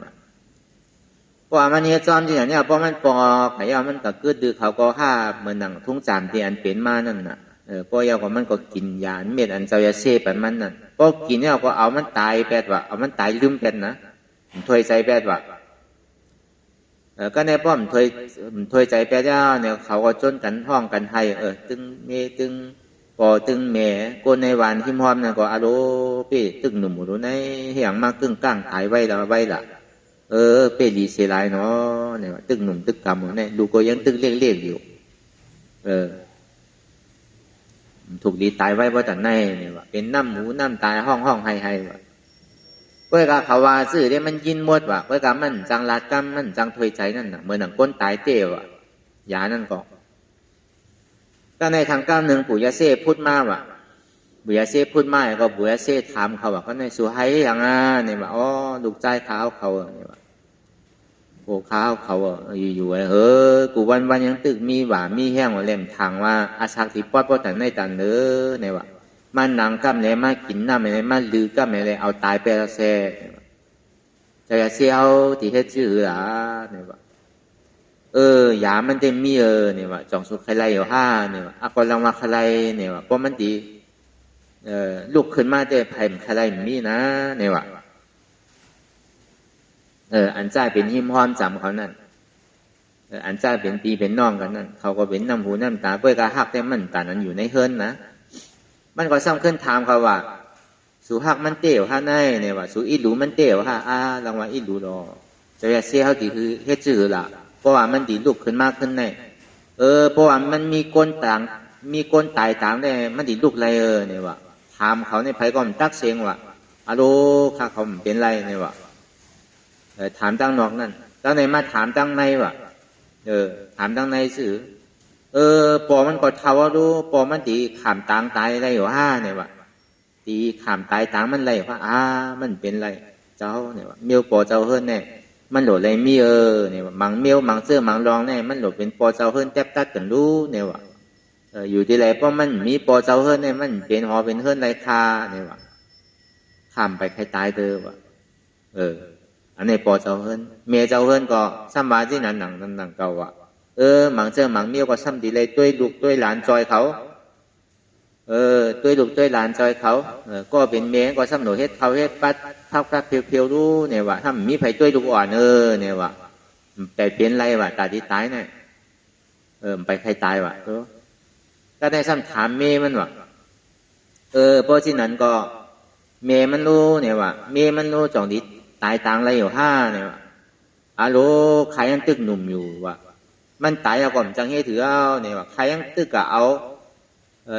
เพราะมันเฮ็ดจอมที่นั่นเนี่ยเพราะมันปอกไข่ยาวมันก็กึดดื้อเขาก็ฆ่าเหมือนหนังทุ่งจามที่อันเป็นมานั่นน่ะพอยาวก็มันก็กินยาเม็ดอันเจ้ายาเซ่ไปมันนั่นก็กินเนี่ยก็เอามันตายแปดว่าเอามันตายลืมเป็นนะถอยใจแปดว่าก็ในป้อมถอยใจแปดย่าเนี่ยเขาก็จนกันห้องกันให้ตึงเมตึงปอตึงแม่โกนในหวานหิมหอมเนี่ยก็อโลเป้ตึงหนุ่มหนูในเหียงมากตึงก้างขายไว้ละเป้ดีเสียลายเนาะเนี่ยตึงหนุ่มตึกกำเนี่ยดูก็ยังตึงเรียกอยู่ถูกดีตายไว้เพราะแต่ในเนี่ยว่าเป็นน้ำหมูน้ำตายห้องให้ว่าเพื่อกะเขาว่าซื้อเนี่ยมันยินหมดว่ะเพื่อกะมันจังลาดกำมันจังถอยใจนั่นน่ะเหมือนหนังก้นตายเต้ว่ะยานั่นก็แต่ในทางก้าวหนึ่งปู่ยาเซ่พูดมาว่ะปู่ยาเซ่พูดมาก็ปู่ยาเซ่ถามเขาว่าก็ในสุไฮอย่างเนี่ยว่าลูกใจเขาเนี่ยว่า โอ้ข้าวเขาอยู่กูวันยังตึกมีหวามีแห้งว่าเล่มทางว่าอาชักที่ปอดแต่ในตันเนื้อเนี่ยว่ามันหนังกำเลยมากินน้ำอะไรมาลือกำเลยเอาตายไปละเซ่จะเสียวที่เฮ็ดชื่อเนี่ยว่ายามันเต็มมีเนี่ยว่าจองสุขใครไรอยู่ห้าเนี่ยว่าอากรลังมาใครเนี่ยว่าเพราะมันดีลุกขึ้นมาแต่ไผ่ใครมีนะเนี่ยว่าอันใจเป็นหิมห้อมจำเขานั่นอันใจเป็นปีเป็นน้องกันนั่นเขาก็เป็นน้ำหูน้ำตาเพื่อกระหักแต่มันตานั้นอยู่ในเฮิรนนะมันก็ซ้ำขึ้นถามเขาว่าสู่หักมันเตี้ยวห้าในเนี่ยว่าสู่อีหลูมันเตี้ยวห้ารางวัลอีหลูรอจะเสียเขาตีคือเฮ็ดจื่อละเพราะว่ามันดีลุกขึ้นมากขึ้นในเพราะว่ามันมีก้นต่างมีก้นตายต่างได้มันดีลุกไรเนี่ยว่าถามเขาในไผ่ก็มันตักเสียงว่าอะโลข้าเขาเป็นไรเนี่ยว่าถามตั้งนอกนั่นตั้งในมาถามตั้งในว่ะถามตั้งในสื่อปอมันก็เท่ารู้ปอมันตีขามต่างตายอะไรอยู่ห้าเนี่ยว่ะตีขามตายต่างมันไรว่ามันเป็นไรเจ้าเนี่ยว่ะเมียวปอเจ้าเฮิรนเนี่ยมันโหลดอะไรมีเนี่ยว่ะมังเมียวมังเสื้อมังรองเนี่ยมันโหลดเป็นปอเจ้าเฮิรนแทบตัดกันรู้เนี่ยว่ะอยู่ที่ไรเพราะมันมีปอเจ้าเฮิรนเนี่ยมันเป็นหอเป็นเฮิรนไรคาเนี่ยว่ะขามไปใครตายเด้อว่ะอันนี้ปอเจ้าเฮิรนเมียเจ้าเฮิรนก็ซ้ำบาที่นั่นหนังเก่าอ่ะหมังเจ้าหมังเมียวก็ซ้ำดีเลยด้วยลูกด้วยหลานจอยเขาด้วยลูกด้วยหลานจอยเขาก็เป็นเมียก็ซ้ำหนูเฮ็ดเขาเฮ็ดปัดทับกับเพียวๆรู้เนี่ยว่ะถ้ามีไผด้วยลูกอ่อนเนี่ยว่ะแต่เปลี่ยนไรว่ะตาที่ตายเนี่ยไปใครตายว่ะก็ได้ซ้ำถามเมียมันว่ะเพราะที่นั้นก็เมียมันรู้เนี่ยว่ะเมียมันรู้จองดิตายต่างไรอยู่ห้าเนี่ยว่ะอะโลใครยังตึกหนุ่มอยู่ว่ะมันตายเอาก่อนจังให้ถือเอาเนี่ยว่ะใครยังตึกกะเอา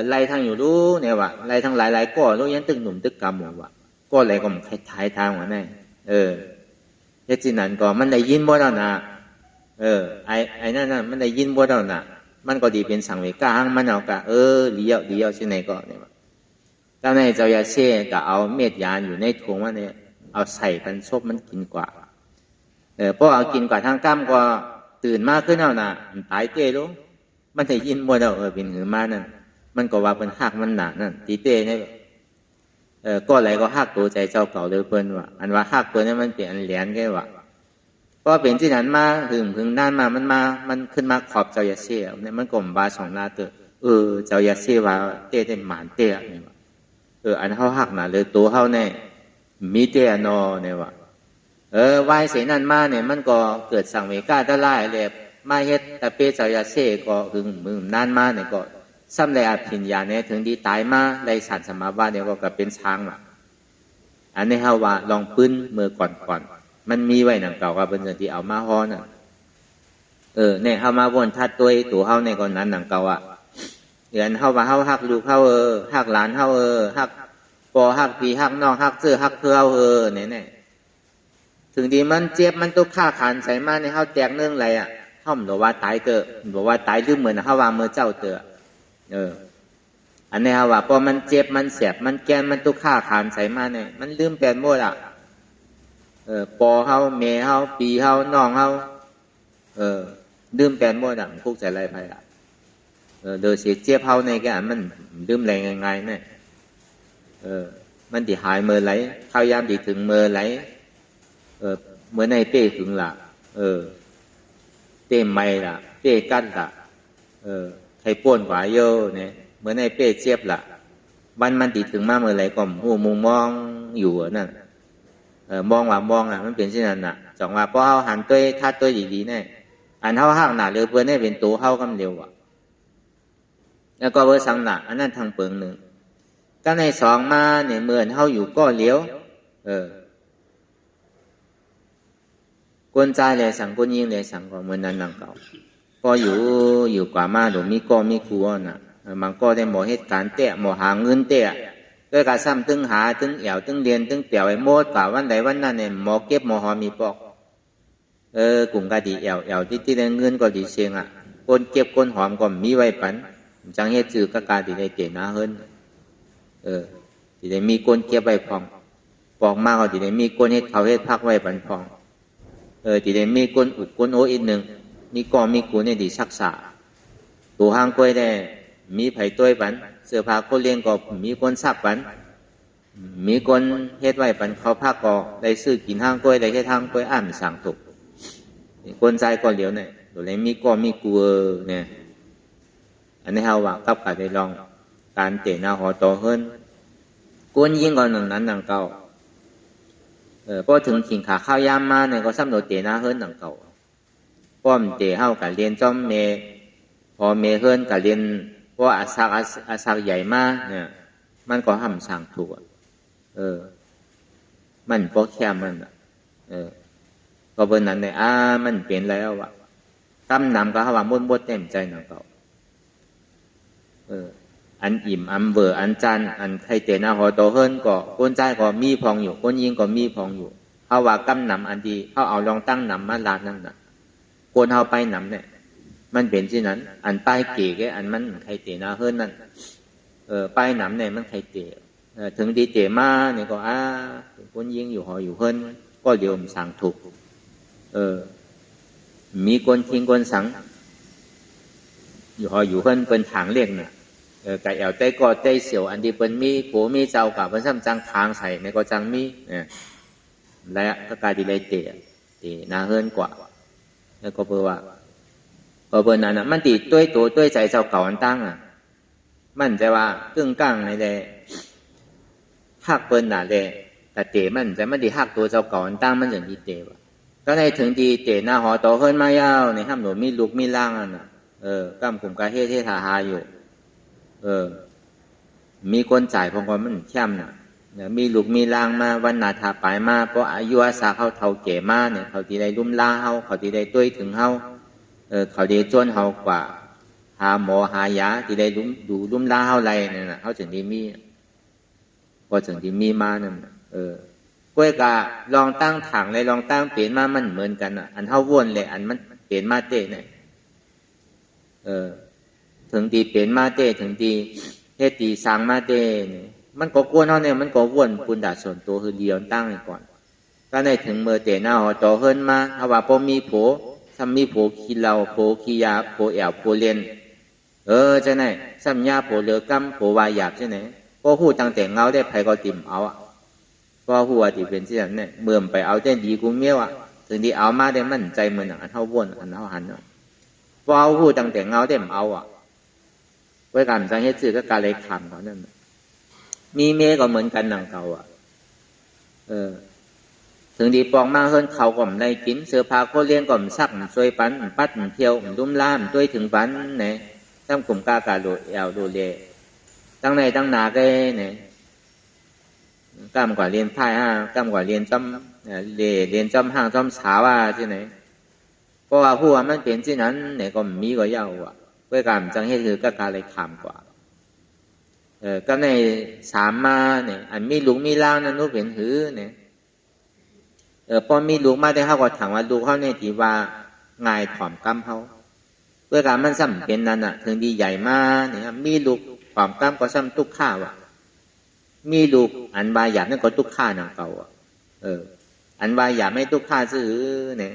ไล่ทางอยู่รู้เนี่ยว่ะไล่ทางหลายๆก็รู้ยังตึกหนุ่มตึกกำหมดว่ะก็อะไรก็มันใครทายทางว่ะแน่เฮ็ดสินั้นก็มันได้ยินบ่แล้วนะไอ้นั่นมันได้ยินบ่แล้วนะมันก็ดีเป็นสังเวกาหังมันเอากะเลี้ยวเช่นไหนก็เนี่ยว่ะตอนนี้เจ้ายาเช่กะเอาเม็ดยาอยู่ในถุงว่าเนี่ยเอาใส่กันซบมันกินกว่าเพราะเอากินกว่าทางกล้ามก็ตื่นมากขึ้นเอานะมันตายเต้ลงมันได้ยินบ่แล้วเป็นหือมานั่นมันก็ว่าเป็นหักมันหนานั่นตีเต้เนี่ยก็อะไรก็หักตัวใจเจ้าเก่าเลยเพิ่นว่าอันว่าหักตัวนี้มันเป็นอันแหลนแค่ว่าก็เป็นที่นั้นมาถึงด้านมามันขึ้นมาขอบเจ้ายาเช่เนี่ยมันก็บาสองนาเตอเจ้ายาเช่ว่าเต้ได้หมานเต้เนี่ยอันเฮาหักหนาเลยตัวเฮาเนี่ยมีเต้นอเนี่ยว่าวายเสนันมาเนี่ยมันก็เกิดสังเวกาตะไลเลยมาเฮ็ดแต่เปเจ้ายาเช่ก็ถึงมือนานมาเนี่ยก็ซ้ำเลยอภิญญาเนี่ยถึงดีตายมาได้สันสมาว่าเนี่ยก็เป็นช้างล่ะอันนี้เฮาว่าลองปื้นมือก่อนมันมีไว้หนังเก่าว่าเป็นสิ่งที่เอามาฮ้อน่ะเนี่ยเฮามาวนทัดตัวเฮาในก่อนนั้นหนังเก่าอ่ะเดือนเฮาว่าเฮาฮักลูกเฮาฮักหลานเฮาฮักปอฮักพี่ฮักน้องฮักเสื้อฮักเพื่อเนี่ยถึงดีมันเจ็บมันตุกฆ่าขันใส่มาในเฮาแตกเนื่องไรเฮาบอกว่าตายเตอบอกว่าตายหรือเหมือนเฮาว่าเมื่อเจ้าเตออันนี้เฮาว่าพอมันเจ็บมันเสียบมันแกนมันตุกฆ่าขันใส่มาเนี่ยมันลืมแปลนหมดปอเฮาเมเฮาปีเฮาน้องเฮาลืมแปลนหมดพวกใส่ไรไปโดยเสียเจ็บเฮาในแกมันลืมแรงง่ายๆเนี่ยมันที่หายเมื่อไหร่เข้ายามที่ถึงเมื่อไหร่เมื่อในเป้ถึงละเป้ไม่ละเป้กั้นละใครป้วนกว่าเยอะเนี่ยเมื่อในเป้เจี๊ยบละมันติดถึงมาเมื่อไหร่ก็หูมุงมองอยู่นั่นมองมันเป็นเช่นนั้นน่ะจังว่าพอเขาหันตัวทัดตัวดีๆเนี่ยอันเขาหักหนาเรือเพื่อนเนี่ยเป็นตัวเขากำเร็วแล้วก็เบอร์สังหนักอันนั้นทางเปิงหนึ่งก็ในสองมาเนี่ยเหมือนเขาอยู่ก็เลี้ยวกวนใจเลยสั่งกวนยิงเลยสั่งก็เหมือนนั้นหนังเก่าก็อยู่กว่ามาหรือมีก็มีครัวน่ะมันก็ได้หมอเหตุการณ์เตะหมอหาเงินเตะด้วยการซ้ำตึงหาตึงเอี่ยวตึงเรียนตึงเปี่ยวไอ้โมดกว่าวันใดวันนั้นเนี่ยหมอเก็บหมอหอมีปอกกลุ่มก็ดีเอี่ยวที่ได้เงินก็ดีเชียงคนเก็บคนหอมก็มีไว้ปันจังเหตุจือกการที่ได้เตะหน้าเฮิรนที่ได้มีคนเก็บไว้พองปอกมากก็ที่ได้มีคนเหตุเขาเหตุพักไว้ปันพอง ที่ได้มีก้นอุดก้นโออีกหนึ่งมีกอมีกูเนี่ยดีชักษาตัวห้างกล้วยได้มีไผ่ต้วยปันเสื้อผ้าคนเลี้ยงก็มีคนซักปันมีคนเฮ็ดไว้ปันเขาพักก็ได้ซื้อกินห้างกล้วยได้แค่ทางกล้วยอ่านสั่งถูกคนใจก็เหลียวเนี่ยตัวเลยมีก็มีกูเนี่ยอันนี้เฮาว่ากับการได้ลองการเตะหน้าหอโตเฮิรนก้นยิ่งกว่านั้นหนังเก่าพอถึงขิงขาข้าวยามมาเนี่ยก็ซ้ำโดเตะหน้าเฮิรนหนังเก่าป้อมเตะเฮากับเรียนจอมเมพอเมเฮิรนกับเรียนเพราะอาซักใหญ่มากเนี่ยมันก็ห้ำสั่งถูกมันพอแค่มันก็เบอร์นั้นเนี่ยมันเปลี่ยนแล้วว่ะกำนำก็หาว่ามุ่นบดเต็มใจหนังเก่าอันอิ่มอันเบอร์อันจันอันใครเตะหน้าหอโตเฮิรนก็ก้นใจก็มีพองอยู่ก้นยิงก็มีพองอยู่เขาว่ากำนำอันดีเขาเอาลองตั้งนำมาลาดนั่นน่ะก้นเขาไปนำเนี่ยมันเป็นที่นั้นอันป้ายเก๋แกอันมันใครเตะหน้าเฮิรนนั่นป้ายนำเนี่ยมันใครเตะถึงดีเตะมาเนี่ยก็ก้นยิงอยู่หออยู่เฮิรนก็เดี๋ยวมันสั่งถูกมีคนทิ้งคนสังอยู่หออยู่เฮิรนเป็นทางเรียกน่ะไก่แอวใจก็ใจเสียวอันดีเป็นมีโผมีเจ้ากับเป็นซ้ำจังทางใส่ในก็จังมีและก็กลายดีเลยเตะนาเฮิรนกว่าแล้วก็เพื่อว่าเบอร์นั้นน่ะมันตีด้วยตัวด้วยใจเจ้าเก่าอันตั้งมันจะว่าตึงกั้งในเลยหักเปิ้นน่ะเลยแต่เตะมันจะไม่ดีหักตัวเจ้าเก่าอันตั้งมันอย่างดีเตะว่าก็ในถึงดีเตะหน้าหอโตเฮิรนมายาวในห้ามหนูมีลูกมีล่างน่ะกำกลุ่มกาเฮ็ดทาหาอยู่มีคนจ่ายพองก็มันแช่มน่ะมีลูกมีล่างมาวันนาทาปลายมาเพราะอายุอาสาเขาเท่าเก๋มาเนี่ยเขาที่ได้ลุ่มล่าเขาที่ได้ตุ้ยถึงเขาเขาได้จนเขากว่าหาหมอหายาที่ได้ลุ่มล่าเขาไรเนี่ยนะเขาถึงที่มีพอถึงที่มีมานั่นกล้วยกะลองตั้งถังเลยลองตั้งเปลี่ยนมามันเหมือนกันอ่ะอันเท่าวนเลยอันมันเปลี่ยนมาเต้เนี่ยถึงตีเปลี่ยนมาเต้ถึงตีเฮ็ดตีสร้างมาเต้เนี่ยมันก็กวนเขาเนี่ยมันก็วนปุนดาส่วนตัวคือเดียวตั้งก่อนก็ได้ถึงเมื่อเตะหน้าหอโตเฮิรนมาถ้าว่าพอมีโผซ้ำมีโผขี้เหล้าโผขี้ยาโผแอวโผเลียนจะไหนซ้ำยาโผเหลือกำโผวายหยาบใช่ไหมพอหูตั้งแต่เงาได้ไผก็ติ่มเอาพอหัวที่เป็นเช่นนั้นเนี่ยเมื่อไปเอาได้ดีกูเมี้ยวถึงที่เอามาได้มั่นใจเหมือนอันเท่าวนอันเท่าหันพอเอาหูตั้งแต่เงาได้เอาไว้การสังเกตสื่อก็การเลยขำเขานั่นมีเมก็เหมือนกันหนังเก่าถึงดีปองมากเฮิรนเขาก็ไม่ได้กินเสื้อผ้าโคเลี้ยงก็ไม่ซักไม่ช่วยปันปัดเที่ยวลุ่มล่ามด้วยถึงปันเนี่ยตั้งกลุ่มกากาโดแอวโดเลตั้งในตั้งนาก็เนี่ยกล้ามกว่าเรียนไพ่กล้ามกว่าเรียนจำเรียนจำห้างจำสาว่าที่ไหนเพราะว่าผู้ว่ามันเป็นที่นั้นเนี่ยก็มีก็ยาวเพื่อการจังเหตุคือก็การเลยขำกว่าก็ในสามมาเนี่ยอันมีลูกมีล่างนั่นนู้นเป็นหือเนี่ยพอมีลูกมาได้เขาก็ถามว่าลูกเขาเนี่ยที่ว่าง่ายถ่อมกำเขาเพื่อการมันซ้ำเป็นนั่นถึงดีใหญ่มาเนี่ยมีลูกถ่อมกำก็ซ้ำตุกข้าวมีลูกอันบาหยาบนั่นก็ตุกข้าหนังเก่าอันบาหยาบไม่ตุกข้าซื้อเนี่ย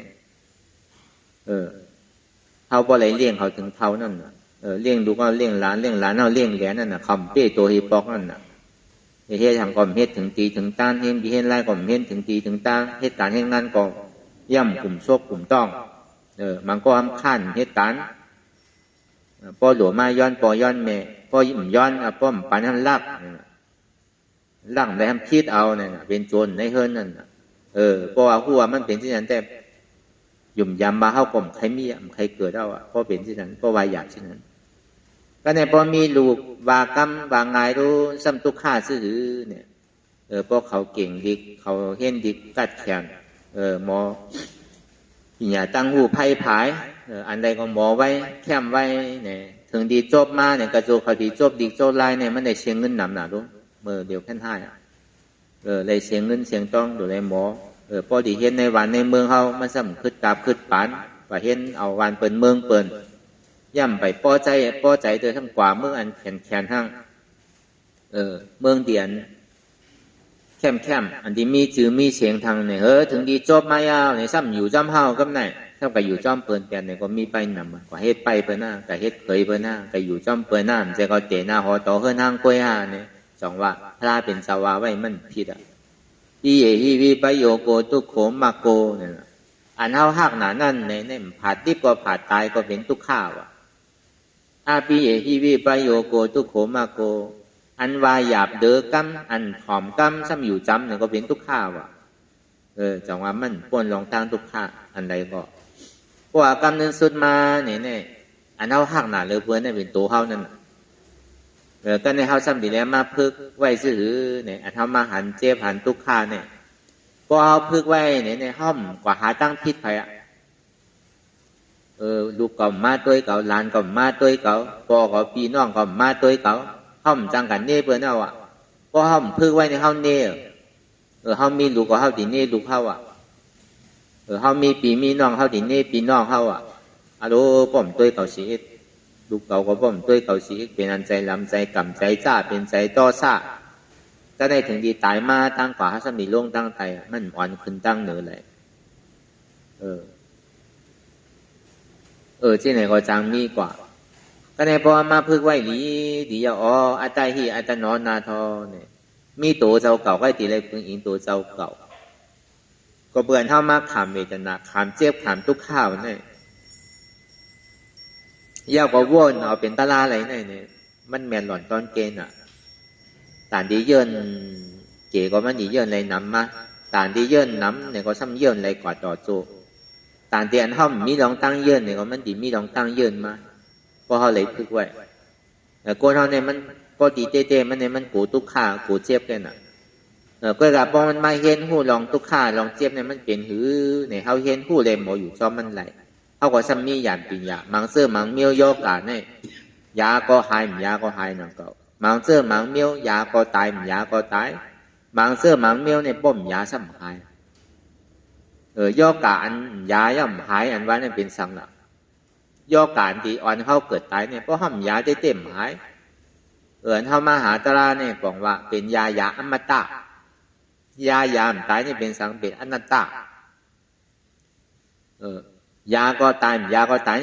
เขาบ่เลยเลี้ยงเขาถึงเท่านั่นเลี้ยงดูก็เลี้ยงหลานเอาเลี้ยงแหลนนั่นคำเป้ตัวฮีปอกนั่นเฮ็ดทางก่อมเฮ็ดถึงตีถึงต้านเฮ็ดดีเฮ็ดไล่ก่อมเฮ็ดถึงตีถึงต้านเฮ็ดการเฮ็ดงานก่อย่ำกลุ่มโซกกลุ่มต้องมันก็ทำขั้นเฮ็ดการพอหลวมาย้อนพอย้อนเมพอยิ้มย้อนพอมปันทันลักได้ทำคิดเอาเนี่ยเป็นโจรในเฮิรนนั่นเพราะว่าหัวมันเป็นที่นั้นแต่หยุ่มยำมาเข้ากลมใครมีใครเกิดเอาเพราะเป็นที่นั้นเพราะวายหยาบที่นั้นก็เนี่ยพอมีลูกวากำวางไงรู้ซ้ำตุกข้าซื้อเนี่ยเพราะเขาเก่งดิเขาเห็นดิกัดแขนหมออย่าตั้งหูไพ่ผายอันใดก็หมอไว้แคมไว้เนี่ยถึงดีจบมาเนี่ยกระโจเขาดีจบดีโจไล่เนี่ยมันได้เชียงเงินหนำหนารู้เมื่อเดี๋ยวแค่ท่ายเลยเสียงเงินเสียงต้องดูเลยหมอพอดีเห็นในวันในเมืองเขามันซ้ำขึ้นกาบขึ้นปานว่าเห็นเอาวันเปิดเมืองเปิดย่ำไปป้อใจเธอทั้งกว่าเมืองอันแขนห้างเมืองเดียน เข้มอันที่มีจื่อมีเสียงทางเนี่ยถึงดีจบมายาวเนี่ยซ้ำอยู่จอมเฮากับไหนถ้าก็อยู่จอมเปิ้นเปลี่ยนเนี่ยก็มีไปนำก็เฮ็ดไปเปิ้นหน้าก็เฮ็ดเคยเปิ้นหน้าก็อยู่จอมเปิ้นหน้ามันจะก็เตะหน้าหอต่อเฮือนทางกล้วยหาเนี่ยสองว่าพระเป็นสาวาไว้มันผิดอ่ะอีเอฮีวีปโยโกตุโขมาโกเนี่ยอันเฮาฮักหนานั่นเนี่ยผาดดิบก็ผาดตายก็เป็นทุกข้าวอ่ะอาปีเอฮีวีปโยโกตุโขมาโกอันว่าหยาบเด้อกำอันหอมกำซ้ำอยู่จำเนี่ยก็เป็นทุกข้าวอ่ะจังว่ามันป่วนลองทางทุกข้าอันใดก็เพราะว่ากำนึงสุดมาเนี่ยอันเฮาฮักหนาเลยเพื่อนเนี่ยเป็นตัวเฮานั่นก็ในเฮาซ้ำดีแล้วมาพึกไว้ซื่อเนี่ยอันเฮามาหันเจ็บหันทุกข้าเนี่ยก็เฮาพึกไว้เนี่ยในห้อมกว่าหาตั้งพิษไปอ่ะลูกก็มาตัวเก่าหลานก็มาตัวเก่าพ่อก็พี่น้องก็มาตัวเก่าห้อมจังกันเน่เปิ้นเอาอ่ะก็ห้อมพึกไว้ในเฮาเน่เฮามีลูกก็เฮาดิเน่ลูกเฮาอ่ะเฮามีพี่มีน้องเฮาดิเน่พี่น้องเฮาอ่ะอะโลป้อมตัวเก่าสิลูกเก่าก็ป้อมตัวเก่าสิเป็นอันใจลำใจกำใจจ้าเป็นใจต่อซ่าก็ได้ถึงดีตายมาตั้งกว่าเฮาซ้ำมีลงตั้งไตมันอ่อนขึ้นตั้งเหนือเลยที่ไหนก็จังมีกว่าก็ในพอมาพึกไว้ดีอัตตาหิอัตโนนาทอเนี่ยมีตัวเจ้าเก่าก็ตีเลยพึงอิงตัวเจ้าเก่าก็เบื่อเท่ามากขามเวทนาขามเจ็บขามทุกข้าวเนี่ยยาวกว่าวนเอาเป็นตะลาอะไรเนี่ยมันแมนหล่อนตอนเกณฑ์อ่ะต่างดีเยินเก๋ก็มันดีเยินอะไรน้ำมาต่างดีเยินน้ำเนี่ยก็ซ้ำเยินอะไรกว่าต่อโจต่างเตียนห้อมมีลองตั้งเยินเนี่ยก็มันดีมีลองตั้งเยินมาก็เขาเลยพึกไว้แต่กูเขาเนี่ยมันก็ดีเต้มันเนี่ยมันกูทุกข้ากูเจ็บกันอ่ะก็กับพอมันมาเห็นหูลองทุกข้าลองเจ็บเนี่ยมันเป็นหือเนี่ยเขาเห็นหูเลยหมออยู่จอมมันไหลเขาก็ซ้ำมีอย่างปิญญามังเสื้อมังเมียวโยกาเนี่ยยาก็หายยาก็หายนั่นก็มังเสื้อมังเมียวยาก็ตายยาก็ตายมังเสื้อมังเมียวเนี่ยบ่มยาซ้ำหายโยกาอันยาย่ำหายอันว่าเนี่ยเป็นสังละโยกาที่อ่อนเขาเกิดตายเนี่ยเพราะห้อมยาได้เต็มหายเขามาหาตราเนี่ยบอกว่าเป็นยาอมตะยามตายนี่เป็นสังเป็นอนัตตายาก็ตาย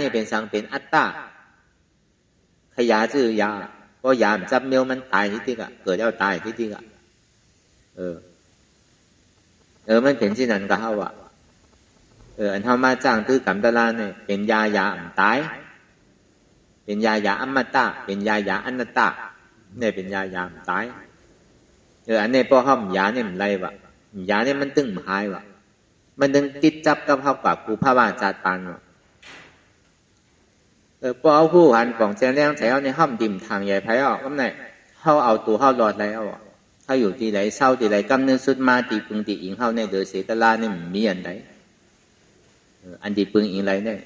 นี่เป็นสังเป็นอัตตาขยาชื่อยาก็ยามจับเมียวมันตายที่กะเกิดแล้วตายที่กะมันเป็นที่นั้นก็เฮาอ่ะอันเฮามาจ้างตื้อกำตะลาเนี่ยเป็นยาตายเป็นยาอมตะเป็นยาอนัตตาเนี่ยเป็นยามตายอันนี้พอห้อมยาเนี่ยมันไรวะยาเนี่ยมันตึงหายวะมันดึงติดจับกับเฮาปากกูพระว่าจาปานวะพอเอาผู้หันป่องแจงแรงใส่เอาในห้อมดิ่มทางใหญ่ไผ่ออกก็ไหนเฮาเอาตัวเฮารอดแล้วอ่ะถ้าอยู่ที่ไหนเศร้าที่ไหนกำเนิดสุดมาตีปึงตีอิงเฮาในเดือเสตลาเนี่ยมีอันใดอันที่ปึงอิงไรเนี่ย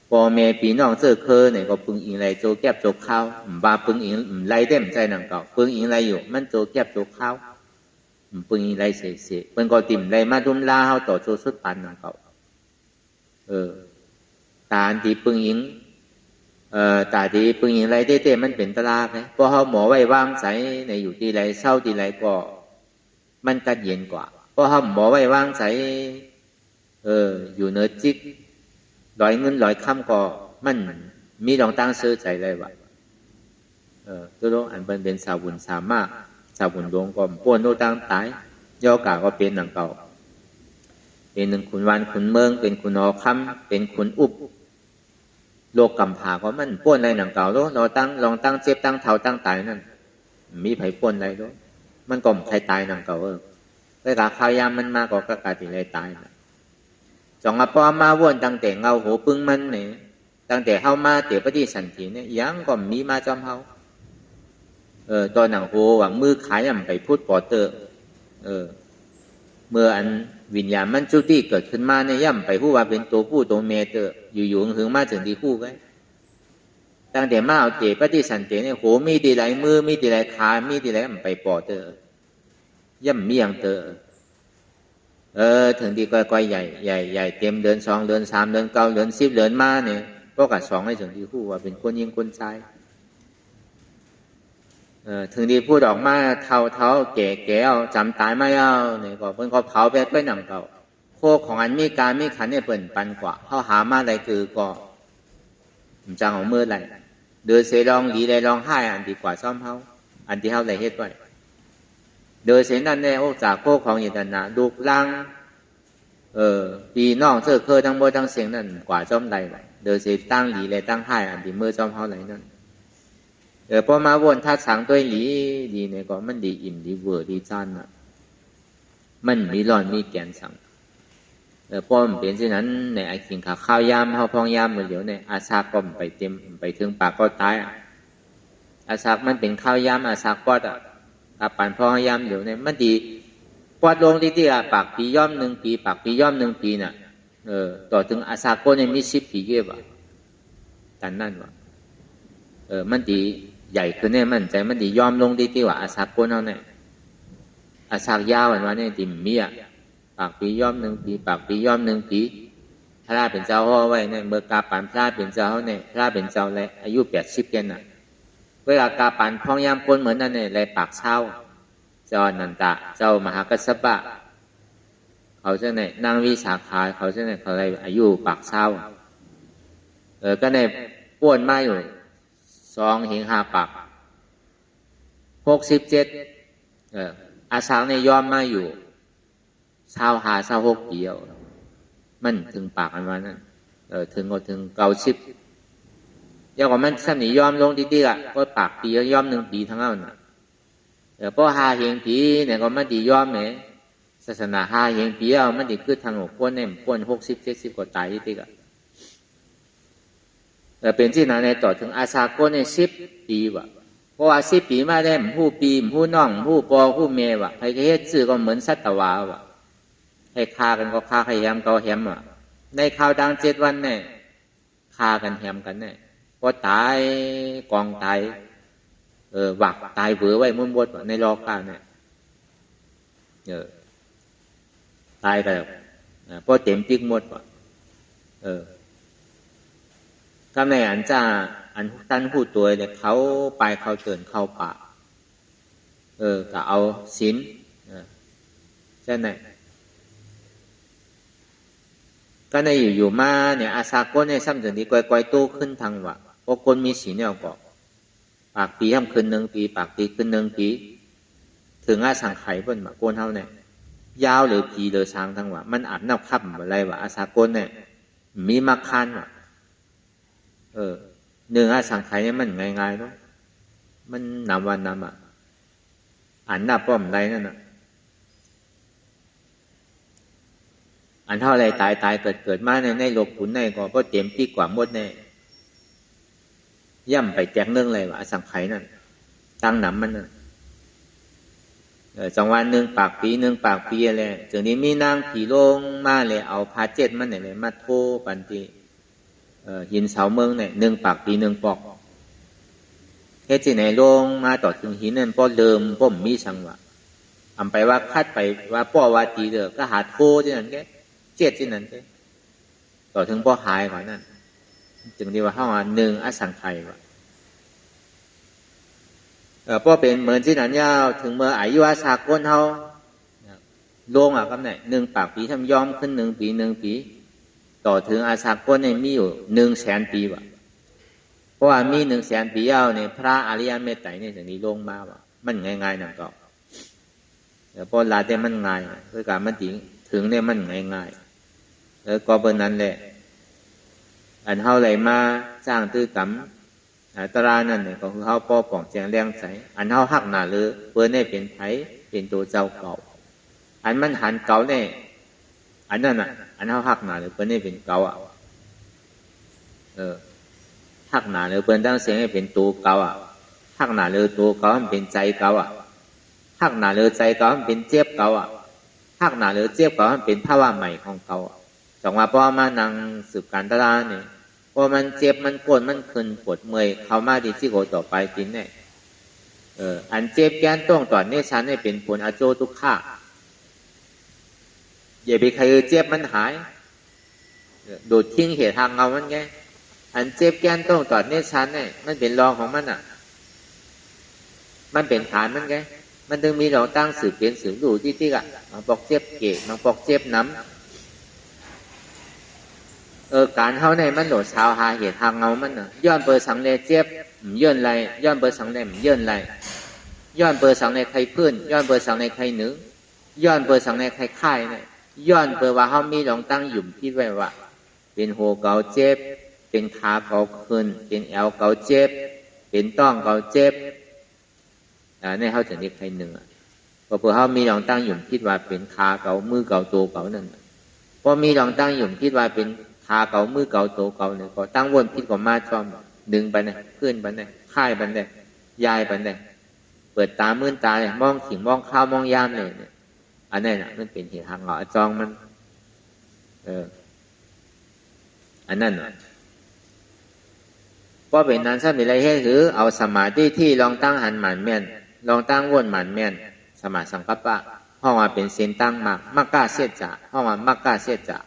พอเมปีน้องเสื้อเคอเนี่ยก็ปึงอิงไรโจแก็บโจข้าวบาปึงอิงไรเต็มใจหนังเก่าปึงอิงไรอยู่มันโจแก็บโจข้าวปึงอิงไรเสียเปิ้นก็ติ่มไรมาดุมลาเฮาต่อโจสุดปันหนังเก่าตาที่ปึงอิงตาที่ปึงอิงไรเต้มันเป็นตลาดนะพอเฮาหมอไว้วางใส่ในอยู่ที่ไรเศร้าที่ไรก็มันกัดเย็นกว่าพอเฮาหมอไว้วางใส่อยู่เนื้อจิกลอยเงินลอยค่ำก็มันมีลองตั้งเสื้อใจเลยวะตัวโลอันเป็นสาวบุญสามารถสาวบุญดวงก็ป่วนโลตั้งตายย่อกาก็เป็นหนังเก่าเป็นหนึ่งขุนวันขุนเมืองเป็นขุนอค่ำเป็นขุนอุบโลกกำผาก็มันป่วนอะไรหนังเก่าแล้วเราตั้งลองตั้งเจ็บตั้งเท่าตั้งตายนั่นมีไผ่ป่วนอะไรด้วยมันก็ไผ่ตายหนังเก่าเวลาข้าวยามมันมากก็กะติเลยตายจงพอมาวนตั้งแต่เงาหัวปึ้งมันเนี่ยตั้งแต่เฮามาเตี๋ยปฏิสันติเนี่ยยังก็มีมาจอมเฮาตอนหนังโหหวังมือขายย่ำไปพูดปอเตอร์เมื่ออันวิญญาณมันจุติเกิดขึ้นมาเนี่ยย่ำไปผู้ว่าเป็นตัวผู้ตัวเมเตอร์อยู่ๆถึงมาถึงที่คู่กันตั้งแต่มาเอาเตี๋ยปฏิสันติเนี่ยโหมีตีไหลมือมีตีไหลขามีตีไหลไปปอเตอร์ย่ำเมียงเตอร์ถึงดีก้อยใหญ่เต็มเดือน2เดือน3เดือน9เดือน10เดือนมาเนี่ยก็กัด2ให้ถึงที่คู่ว่าเป็นคนยิงคนชาย ถึงดีพูดออกมาเท่าแก่เอาจำตายไม่เอาเนี่ยก็เพิ่นก็เผาไปด้วยหนังเก่าโคของอันมีการมีขันเนี่ยเปิ่นปันกว่าเขาหามาอะไรคือก็จังเอามือไหลเดือเสลองหลีได้ลองให้อันดีกว่าซ่อมเขาอันที่เขาไหลเฮ็ดไว้เดือเสนั่นเนี่ยโอ้จากโคของอย่างนั้นนะลูกลังปีน้องเสื้อเคยทั้งหมดทั้งเสียงนั่นกว่าซ่อมไหลเดือเสตั้งหลีเลยตั้งให้อันที่มือซ่อมเขาไหลนั่นพอมาวนทัดสังตัวหลีดีเนี่ยก็มันดีอิ่มดีเวอร์ดีจานอ่ะมันมีร้อนมีแกนสังพอมันเป็นเช่นนั้นในไอ้ขิงข้าวยามข้าวพองยามเหมือนเดี๋ยวเนี่ยอาซากก็ไปเต็มไปถึงปากก็ตายอาซากมันเป็นข้าวยามอาซากปอดตาปั่นพองยามเดี๋ยวเนี่ยมันดีปอดลงที่ปากปีย่อม1 ปีปากปีย่อม1 ปีน่ะต่อถึงอาซากก็เนี่ยมี10 ปีเยอะว่ะแต่นั่นว่ะมันดีใหญ่ขึ้นเนี่ยมันใจมันดีย่อมลงที่ว่าอาซากก็เอาเนี่ยอาซากยาววันเนี่ยดิมมีปากปีย่อม1 ปีปากปีย่อม1 ปีพระเป็นเจ้าห่อไว้เนี่ยเมื่อกาปันพระเป็นเจ้าเนี่ยพระเป็นเจ้าเลยอายุ80กันน่ะเวลากาปันพองยามคนเหมือนนั่นเนี่ยเลยปากเช้าเจ้านันตะเจ้ามหากัสสปะเขาเจ้าเนี่ยนางวิสาขาเขาเจ้าเนี่ยเขาเลยอายุปากเช้าก็เนี่ยป้วนมาอยู่2 หิง 5 ปาก67อาสางเนี่ยยอมมาอยู่25 26 ปีมันถึงปากอันว่านั้นถึงก็ถึง90ยาวกว่ามันสำนียอมลงดีๆอ่ะก็ปากปียอม1 ปีทั้งนั้นน่ะพอ5 หิงปีเนี่ยก็มันดียอมเนี่ยศาสนา5 หิงปีเอามันดีคือทางของคนเนี่ยคน60-70ก็ตายที่ก็เป็นที่นั้นในต่อถึงอาสาก็เนี่ย10 ปีว่ะเพราะว่า10 ปีมาได้ผู้ปีผู้น้องผู้ปอผู้เมว่ะใครก็เฮ็ดซื่อก็เหมือนสัตวาว่ะให้ฆ่ากันก็ฆ่าให้แฮมก็แฮมอ่ะในข่าวดัง7 วันเนี่ยฆ่ากันแฮมกันเนี่ยพอตายกองตายหวักตายเบื่อไว้มุ่นบดในรอการเนี่ยตายกันพอเต็มติ๊กหมดว่ะก็ในอันจ้าอันท่านผู้ตัวเนี่ยเขาไปเขาเกินเข้าป่าก็เอาศีลใช่ไหมก็ในอยู่มาเนี่ยอาสาก็ในซ้ำถึงนี้ก่อยๆโตขึ้นทางว่าเพราะคนมีศีลเนี่ยก็ปากปีห้ามขึ้น1 ปีปากปีขึ้น1 ปีถึงอาสังไข่บนมาโกนเท่าเนี่ยยาวหรือปีหรือช้างทั้งว่ามันอาจนับขับอะไรว่าอาสาโกนเนี่ยมีมาคันว่ะ1อาสังไข่เนี่ยมันง่ายๆเนาะมันนำวันนำอ่านนับป้อมใดนั่นน่ะอันเท่าไรตายเกิดมาในโลกขุนในก็เต็มปีกว่าหมดแน่ย่ำไปแจกเรื่องอะไรวะสังไขนั่นตั้งหนำมันน่ะ2 วัน 1 ปากปี1 ปากปีอะไรถึงนี้มีนางผีลงมาเลยเอาพา7มันเนี่ยมาโทปันทีหินเสาเมืองเนี่ย1 ปากปี1 ปอกเฮ็ดที่ไหนลงมาต่อถึงหินนั่นป้อเดิมป้อมมีสังวะอำไปว่าคัดไปว่าป้อว่าตีเด้อก็หาโทที่นั่นแก7ที่นั่นแกต่อถึงป้อหายกว่านั้นจึงเรียกว่าเฮา1อสังไขยว่ะป้อเป็นเหมือนที่นั่นยาวถึงเมื่ออายุอาสากลเฮาลงก็ไหน1 ปากปีทำยอมขึ้น1 ปี1 ปีต่อถึงอาสากลเนี่ยมีอยู่100,000 ปีว่ะเพราะว่ามี100,000 ปีเอาเนี่ยพระอริยเมตไตรเนี่ยจะนี้ลงมาว่ะมันง่ายๆนั่นก็พอลาแต่มันง่ายคือการมันถึงเนี่ยมันง่ายๆก็เบิ่นนั้นแหละอันเฮาไหลมาสร้างตื้อกรรมตรานั่นเนี่ยก็คือเฮาป้อป่องแจงแรงใสอันเฮาหักหน้าหรือเปิ้นได้เป็นไผเป็นตัวเจ้าเก่าอันมันหันเก่าเนี่ยอันนั้นน่ะอันเฮาหักหน้าหรือเปิ้นได้เป็นเก่าหักหน้าหรือเปิ้นตั้งเสียงให้เป็นตัวเก่าหักหน้าหรือตัวเก่ามันเป็นใจเก่าหักหน้าหรือใจเก่ามันเป็นเจ็บเก่าหักหน้าหรือเจ็บเก่ามันเป็นภาวะใหม่ของเก่าจังว่าพอมานั่งสืบการตลาดเนี่ยพอมันเจ็บมันปวดมันขึ้นปวดเมื่อยเข้ามาที่ที่โกต่อไปกินเนี่ยอันเจ็บแกนต้องตอนนี้ฉันเนี่ยเป็นผลอโจทุกข้าอย่าไปใครเจ็บมันหายโดดทิ้งเหตุทางเงามันไงอันเจ็บแกนต้องตอนนี้ฉันเนี่ยมันเป็นรองของมัน มันเป็นฐานมันไงมันถึงมีเราตั้งสืบเปลี่ยนสืบดูที่อ่ะมาบอกเจ็บเกะมาบอกเจ็บน้ำการเฮาในมันโดดชาวหาเหตุทางเงามันน่ะย้อนเบอร์สังเลเจ็บเยื่นไรย้อนเบอร์สังเลเยื่นไรย้อนเบอร์สังเลใครพื้นย้อนเบอร์สังเลใครหนึ่งย้อนเบอร์สังเลใครค่ายเนี่ยย้อนเบอร์ว่าเฮามีลองตั้งหยุ่มที่ไว้ว่าเป็นหัวเกาเจ็บเป็นขาเกาขึ้นเป็นแอวเกาเจ็บเป็นต้องเกาเจ็บในเฮาจะนี่ใครหนึ่งพอเฮามีลองตั้งหยุ่มคิดว่าเป็นขาเกามือเกาตัวเกานั่นพอมีลองตั้งหยุ่มคิดว่าเป็นขาเกามือเกาตัวเกาเนี่ยก็ตั้งวนพิษก็มาจอมดึงไปเนี่ยขึ้นไปเนี่ยค่ายไปเนี่ยยายไปเนี่ยเปิดตามื่นตาเนี่ยมองขิงมองข้าวมองยามเนี่ยอันนี้น่ะมันเป็นเหตุทางเหงาจองมันอันนั้นน่ะเพราะเป็นนั้นถ้ามีอะไรให้ถือเอาสมาธิที่ลองตั้งหันหมันแม่นลองตั้งวนหมันแม่นสมาสังกัปปะห้องว่าเป็นเส้นตั้งมักกะเสจจะห้องว่ามักกะเสจจะ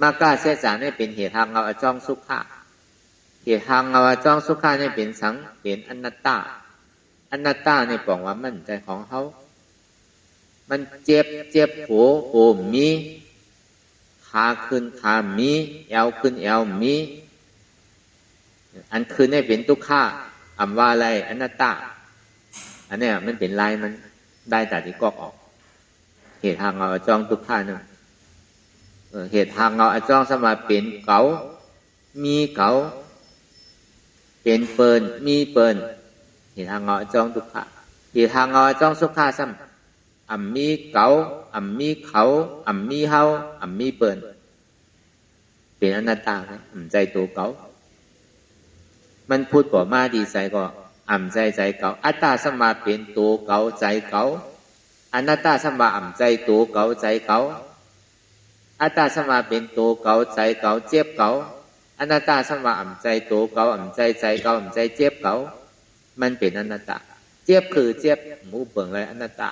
มักกะเสจจะนี่เป็นเหตุทางเหงาจองสุขะเหตุทางเหงาจองสุขะนี่เป็นสังเป็นอนัตตาอนัตตานี่บอกว่ามันใจของเขามันเจ็บโหมีขาขึ้นขามีแอวขึ้นแอวมีอันคืนนี่เป็นทุกข้าอำว่าอะไรอนัตตาอันนี้มันเป็นลายมันได้แต่ที่กอกออกเหตุทางเราจ้องทุกข้าเนี่ยเหตุทางเราจ้องสมาเป็นเก๋ามีเก๋าเป็นเปิลมีเปิลเหตุทางเราจ้องทุกข้าเหตุทางเราจ้องสุขาซ้ำอ่ำมีเก๋าอ่ำมีเขาอ่ำมีเฮาอ่ำมีเปิลเป็นอนัตตาอ่ำใจตัวเก๋ามันพูดก่อมาดีใจก็อ่ำใจเก่าอัตตาสมาเป็นตัวเก่าใจเก่าอนัตตาสมาอ่ำใจตัวเก่าใจเก่าอัตตาสมาเป็นตัวเก่าใจเก่าเจ็บเก่าอนัตตาสมาอ่ำใจตัวเก่าอ่ำใจเก่าอ่ำใจเจ็บเก่ามันเป็นอนัตตาเจ็บคือเจ็บหมูเปิงเลยอนัตตา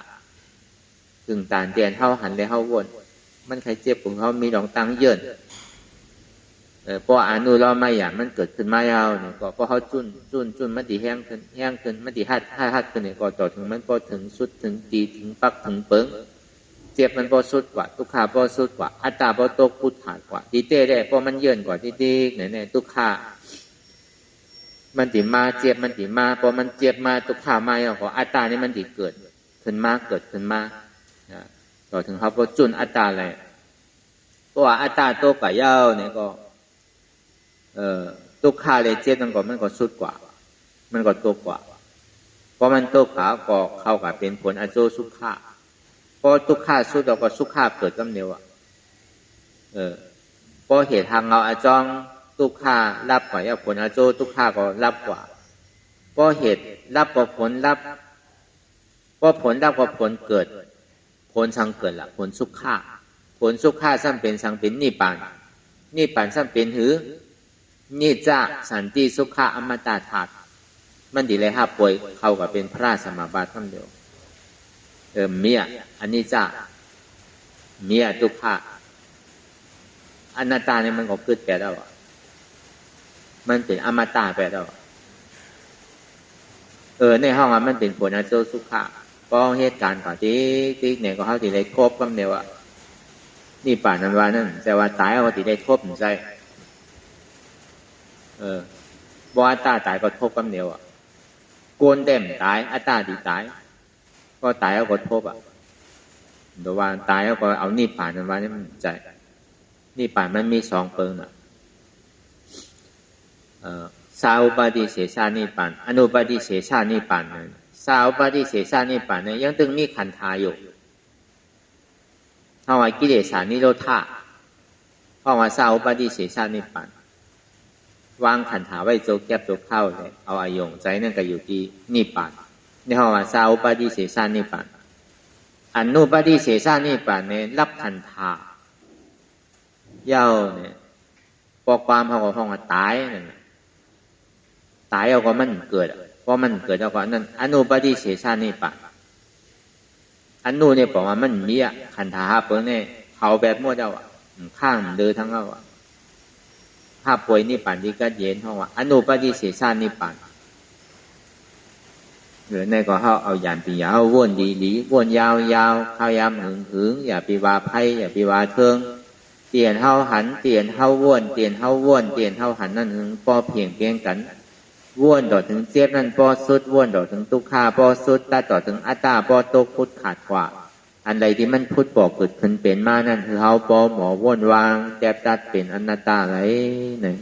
ถึงตานเตียนเฮาหันเลยเฮาวนมันใครเจ็บของเขามีดองตังเยินพออนุเราไม่อย่างมันเกิดขึ้นมายาวเนี่ยก็พอเขาจุนมันตีแห้งขึ้นมันตีฮัดขึ้นเนี่ยก็ต่อถึงมันพอถึงสุดถึงตีถึงปักถึงเปิงเจ็บมันพอสุดกว่าทุกขาพอสุดกว่าอัตตาพอตกพุทธากว่าตีเต้ได้พอมันเยินกว่าที่ดีเนี่ยทุกขามันตีมาเจ็บมันตีมาพอมันเจ็บมาทุกขามาอย่างของอัตตานี่มันตีเกิดขึ้นมาต่อถึงเขาพอจุนอัตตาอะไรเพราะว่าอัตตาโตกว่ายาวเนี่ยก็ทุกขาเลยเจ็บมันก็สุดกว่ามันก็โตกว่าเพราะมันโตกว่าก็เข้ากับเป็นผลอโจสุขะเพราะทุกขาสุดแล้วก็สุขะเกิดกำเนิดเพราะเหตุทางเราอาจองทุกขารับกว่าอย่างผลอโจทุกขาก็รับกว่าเพราะเหตุรับกว่าผลรับเพราะผลรับกว่าผลเกิดผลสังเกิดละผลสุขะผลสุขะซ้ำเป็นสังเป็นนิพพานซ้ำเป็นหือนี่จะสันติสุขะอมตะธาตุมันดีเลยฮะป่วยเข้ากับเป็นพระสมาบัติทั้งเดียวเมียอันนี้จะเมียทุกขะอนัตตาเนี่ยมันก็เกิดแปลได้ว่ามันเป็นอมตะแปลได้ว่าในห้องมันเป็นผลอโจสุขะก็เหตุการณ์ก่อนที่เนี่ยก็เขาที่ได้ครบกันเดียวว่านี่ป่านันวานั่นแต่ว่าตายเอาที่ได้ครบหนึ่งใจบ่อัตตาตายก็ทบกับเดียวโกนเต็มตายอัตตาดีตายก็ตายเอาก็ทบเดี๋ยวว่าตายเอาก็เอานี่ป่านันวานี่มันใจนี่ป่ามันมีสองเปิงสาวปฏิเสสานิปันอนุปฏิเสสานิปันสาวปฏิเสสานิปันเนี่ยยังตึงมีขันธาอยู่เพราะว่ากิเลสานิโรธาเพราะว่าสาวปฏิเสสานิปันวางขันธาไว้โจแก็บโจเข้าเลยเอาอายงใจนั่นก็อยู่ที่นิพพานนี่เพราะว่าสาวปฏิเสสานิปันอนุปฏิเสสานิปันเนี่ยรับขันธาเย้าเนี่ยพอความเขาของว่าตายนั่นตายเอาก็มันเกิดเพราะมันเกิดเอาก็นั่นอนุปฏิเสสานิปันอนุเนี่ยบอกว่ามันมีขันธาเปิ้งเนี่ยเขาแบบมั่วเจ้าข้างเดือทั้งเอาภาพป่วยนิพพานที่ก็เย็นเพราะว่าอนุปฏิเสสานิพพาน หรือในก็เฮาเอายานปิยาเฮาวนดีๆวนยาวๆข้าวยามหึงอย่าไปว่าไผอย่าไปว่าเทิงเตียนเฮาหันเตียนเฮาวนเตียนเฮาวนเตียนเฮาหันนั่นหึงปอเพียงเพียงกันวนต่อถึงเจ็บนั่นปอสุดวนต่อถึงทุกขาปอสุดตัดต่อถึงอัตตาปอตกพุทธขาดกว่าอันใดที่มันพุทธบ่เกิดขึ้นเป็นมานั่นคือเฮาปอหมอวนวางแจ็บตัดเป็นอนัตตาไหลนั่น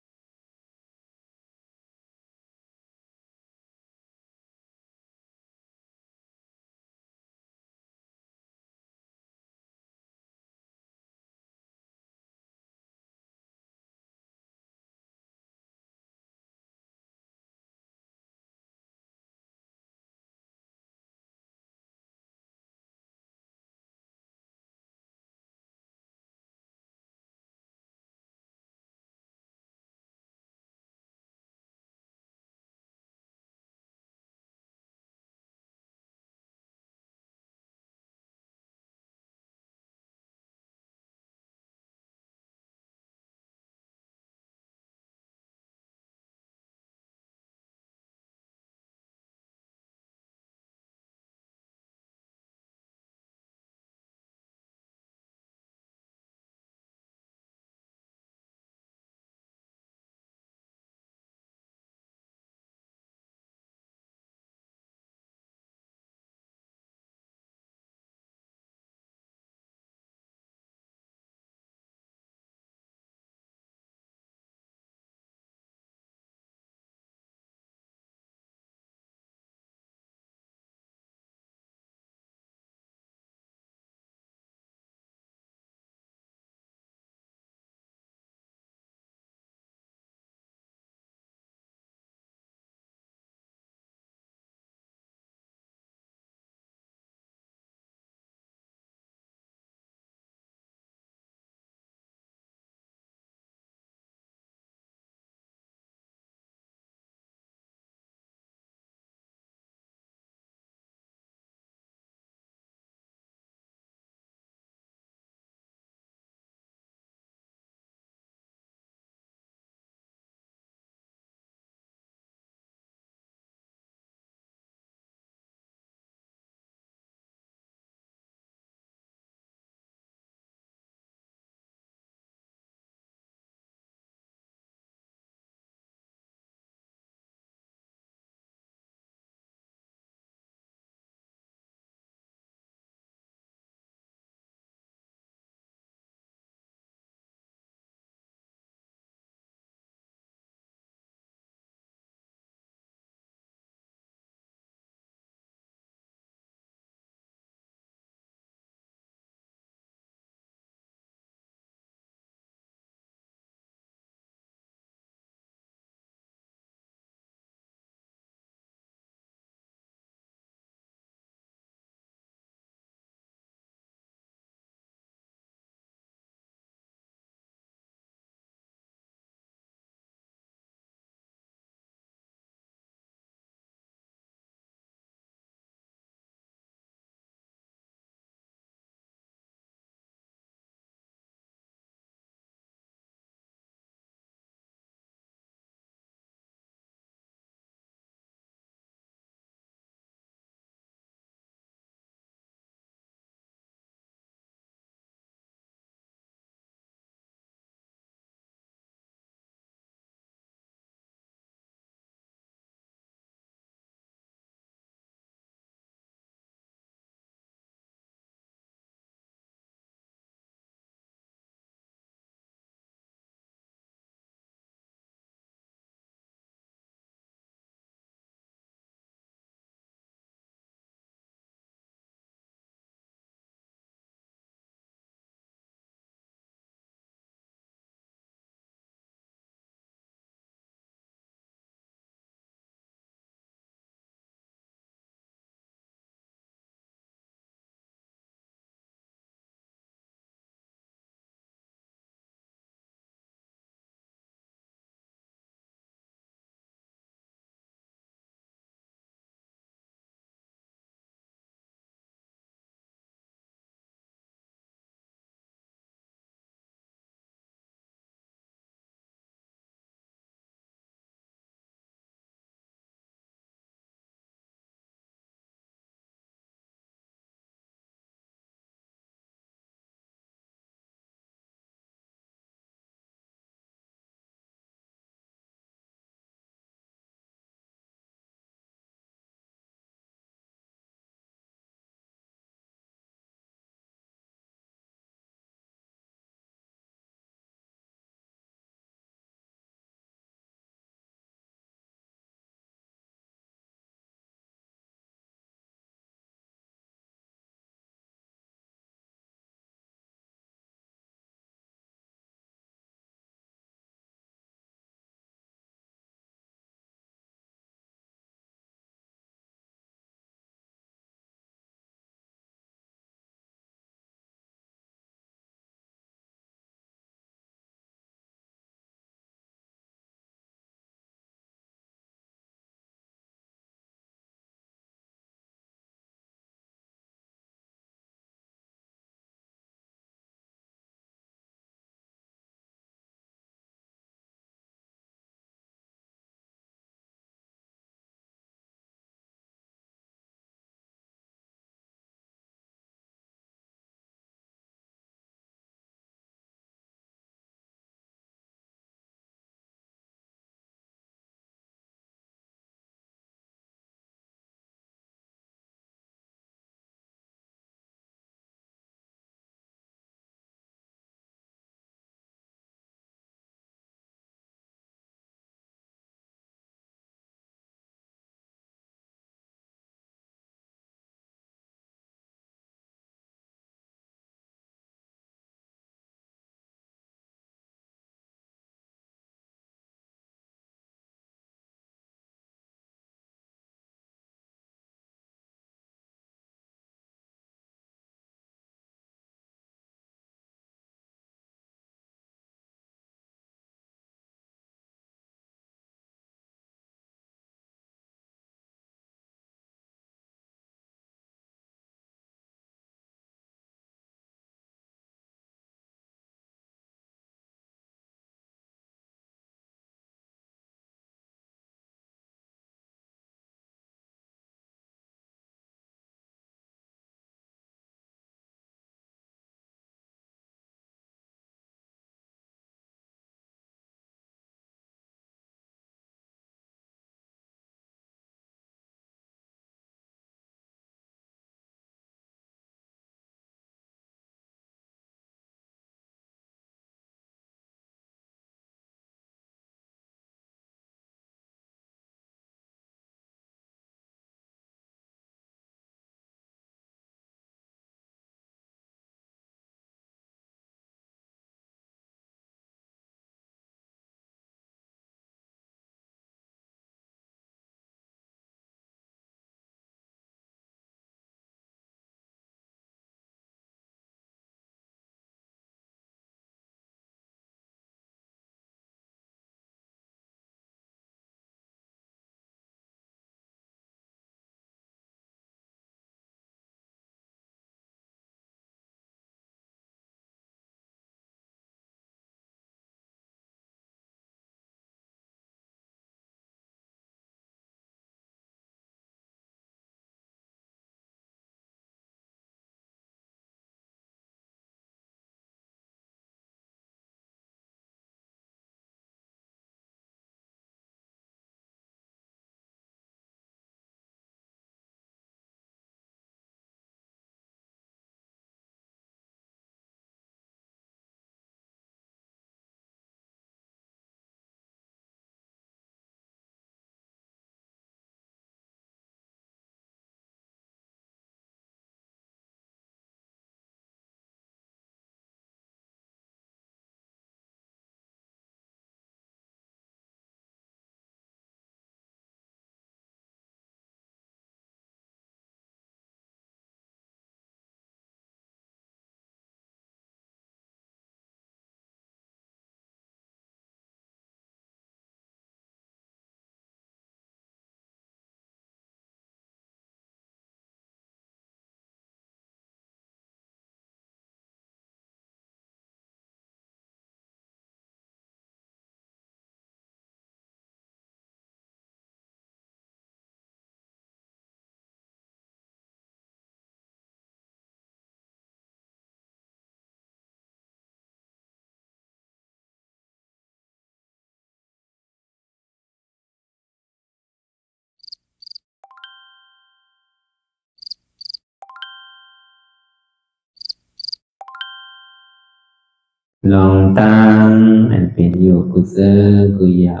ลองตั้งอันเป็นอยู่กุเซอกุยา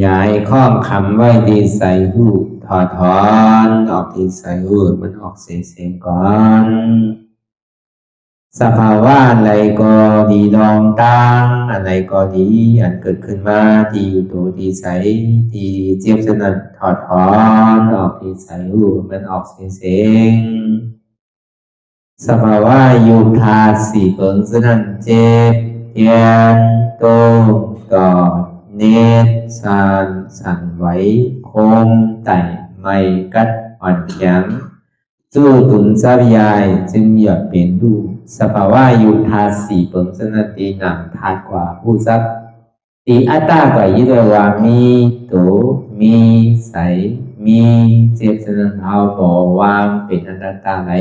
ย้ายข้องคำไว้ที่ใส่หูถอดถอนออกที่ใส่หูมันออกเสียงก่อนสภาวะอะไรก็ดีลองตั้งอะไรก็ดีอันเกิดขึ้นมาที่อยู่ตัวที่ใส่ที่เจี๊ยบสนั่นถอดถอนออกที่ใส่หูมันออกเสียงสภาวะยุทธาสีเปิงสนั่นเจ็บเทียนโตกอดเนตสั่นไหวโคมไต่ไม่กัดอ่อนแข็งสู้ตุนทรัพยายจึงอยากเป็นดูสภาวะยุทธาสีเปิงสนั่นตีหนังทานกว่าผู้ทรัพย์ตีอัตตากว่ายึดว่ามีโตมีใสมีเจ็บสนั่นเอาบ่วางเป็นอนัตตาไหล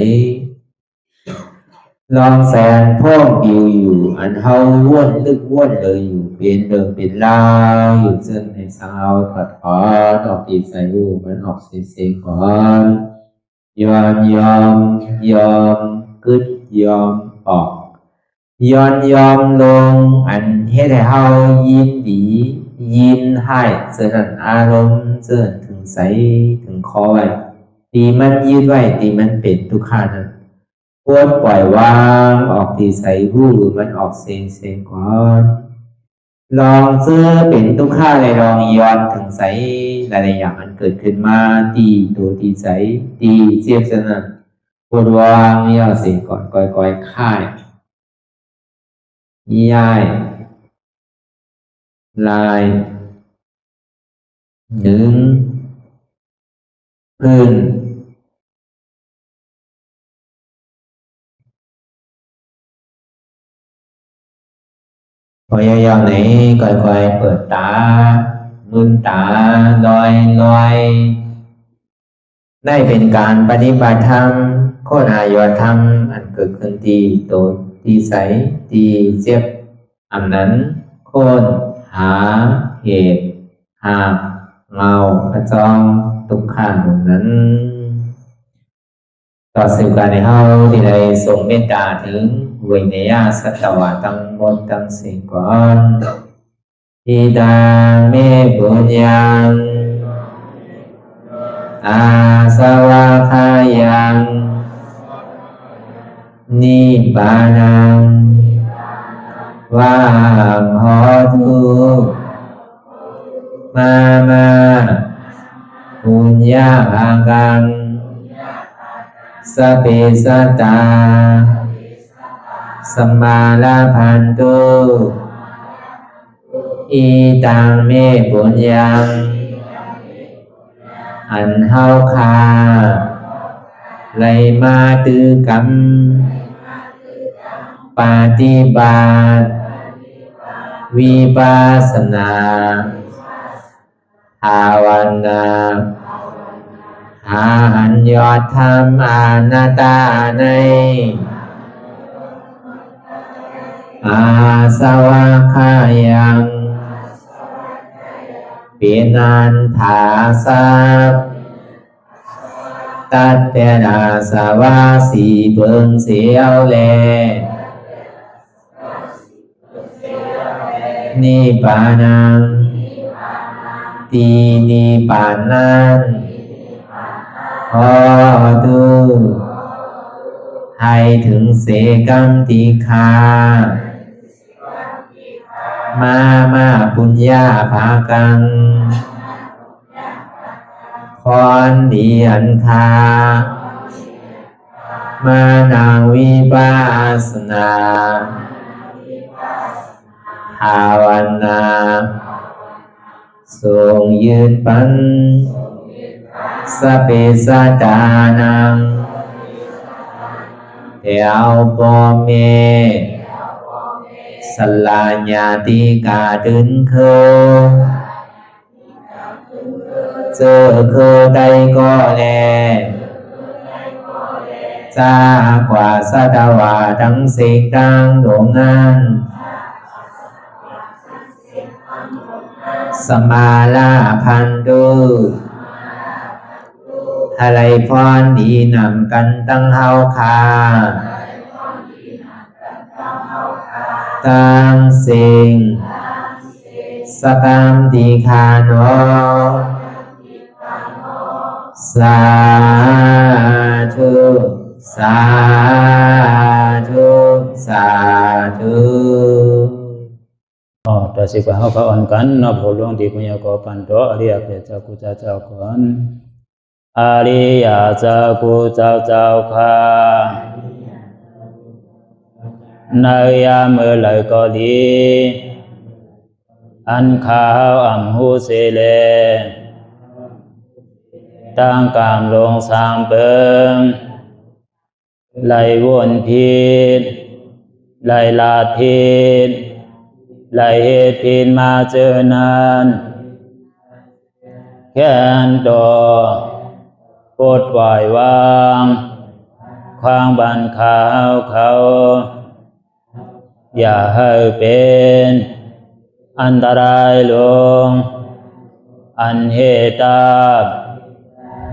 ลองแสนพ่องปิวอยู่อันเฮาว่นลึกว่นเลยอยู่เป็นเดิมเป็นลาวอยู่ซึ่งในสาวถอดถอนออกตีใส่หูมันออกเสียงก่อนยอมกึดยอมออกยอมลงอันเฮ็ดให้เฮายินดียินให้เสื่อมอารมณ์เสื่อมถึงใสถึงคอไว้ตีมันยืดไว้ตีมันเป็นทุกขานั้นควรปล่อยวางออกที่ใส่หูมันออกเสียงก่อนลองเสื้อเป็นทุกข้าเลยลองย้อนถึงใสหลายๆอย่างมันเกิดขึ้นมาตีตัวตีใสตีเจียบสนั่นควรวางย่อเสียงก่อนก่อยค่ายย้ายลายหนึ่งพื้นพยายามไหนก่อยเปิดตาลืมตาลอยได้เป็นการปฏิบัติธรรมโคตรอายธรรมอันเกิดขึ้นที่โตที่ใสที่เจ็บอันนั้นโคนหาเหตุหาเงาพระจองทุกขันนั้นต่อสื่อการในเฮาที่ได้ส่งเมตตาถึงวิเนยสัตวะทั้งหมดทั้งสิ้นก่อนอิดาเมปุญญังอาสวะคายังนิบานังวาหอตุมาปุญญากังสเปสตาสัมมาลาพันตุอีตังเมปุญญังอันเฮาคาไลมาตือกรรมปฏิบัติวิปัสสนาภาวนาหาหันยอดธรรมอนัตตาในอาสวะคายังเปียนันถาสัพตัดเปนาสวะสีเปิงเสียวแลนิพพานังตีนิพพานันขอดูให้ถึงเสกัมติคามาปุญญาภากังพรดีอันคามานาวิปัสสนาภาวนาทรงยืนปันสเปสตานังเอวปอเมสลาญาติกาดึนเคเจอเคได้ก็แลจากว่าสัตวาทั้งสิ่งดังดวงนั้นสมาลาพันตุอะไรพรดีนำกันตั้งเฮาคา ตังสิงสกัมติคาโนสาธุสาธุสาธุ ต่อสิกว่าเขาก็อ่อนกันนับหัวลงที่พุญญาโกปันโตอริยเพียเจ้ากูเจ้าก่อนอริยเจ้ากูเจ้าข้าในยามเมื่อไหร่ก็ดีอันข้าวอ่ำหูเสเลตั้งกามลงสามเปิงไหลวนพิษไหลลาดพิษไหลเหตุพิษมาเจอนานแค้นต่อปดปล่อยวางความบันขาวเขาอย่าให้เป็นอันตรายลงอันเหตุตา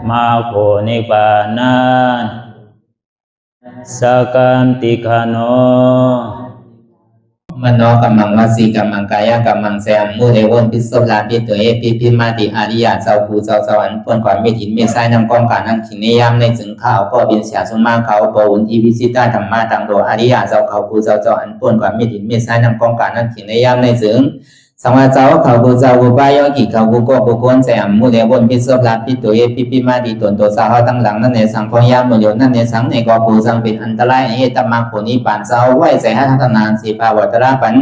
มาโผนิปานันสกัมติคาโนมโนกัมมังวสีกัมมังกายกัมมังแสมมุเรวนพิศลาปิตัวเอพิมาติอาริยะเจ้าภูเจ้าสวรรค์พ้นความเมตินเมสายนำกองการนั้นขินนิยามในจึงข้าวก็เป็นเสียสมาเขาปวุนทีวิสิตาธรรมะตังโดอาริยะเจ้าเขาภูเจ้าสวรรค์พ้นความเมตินเมสายนำกองการนั้นขินนิยามในจึงสังวาเจ้าเขาภูเจ้าภูบายกิเขาภูก็ภูคนแสมมุเรวนพิศลาปิตัวเอพิมาติตนตัวสาวตั้งหลังนั่นในสังพยามโยนั่นในสังในก็ภูสังเป็นอันตรายเหตุมาผลนิปานเจ้าไหวใส่ให้ทัศนานสีภาวตระปัน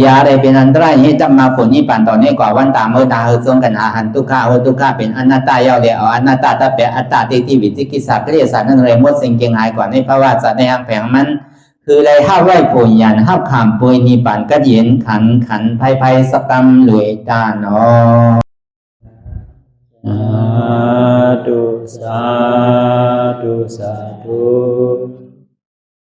ยาได้เป็นอันตรายให้จำมาผลนี้ปั่นต่อเนื่องกว่าวันตามเมื่อตาเฮอจงกันอาหารทุกข้าทุกข้าเป็นอนัตตาเยาวเดียวอนัตตาตาเปะอัตตาที่วิจิกิสาเกลียสารนั่นเลยมดสิ่งเก่งหายกว่าในภาวะสัตว์ในอังแผงมันคือเลยห้าไหวผลยันห้าขามปุยนิปั่นก็เย็นขันภัยสกรรมรวยตาเนาะสาธุสาธุ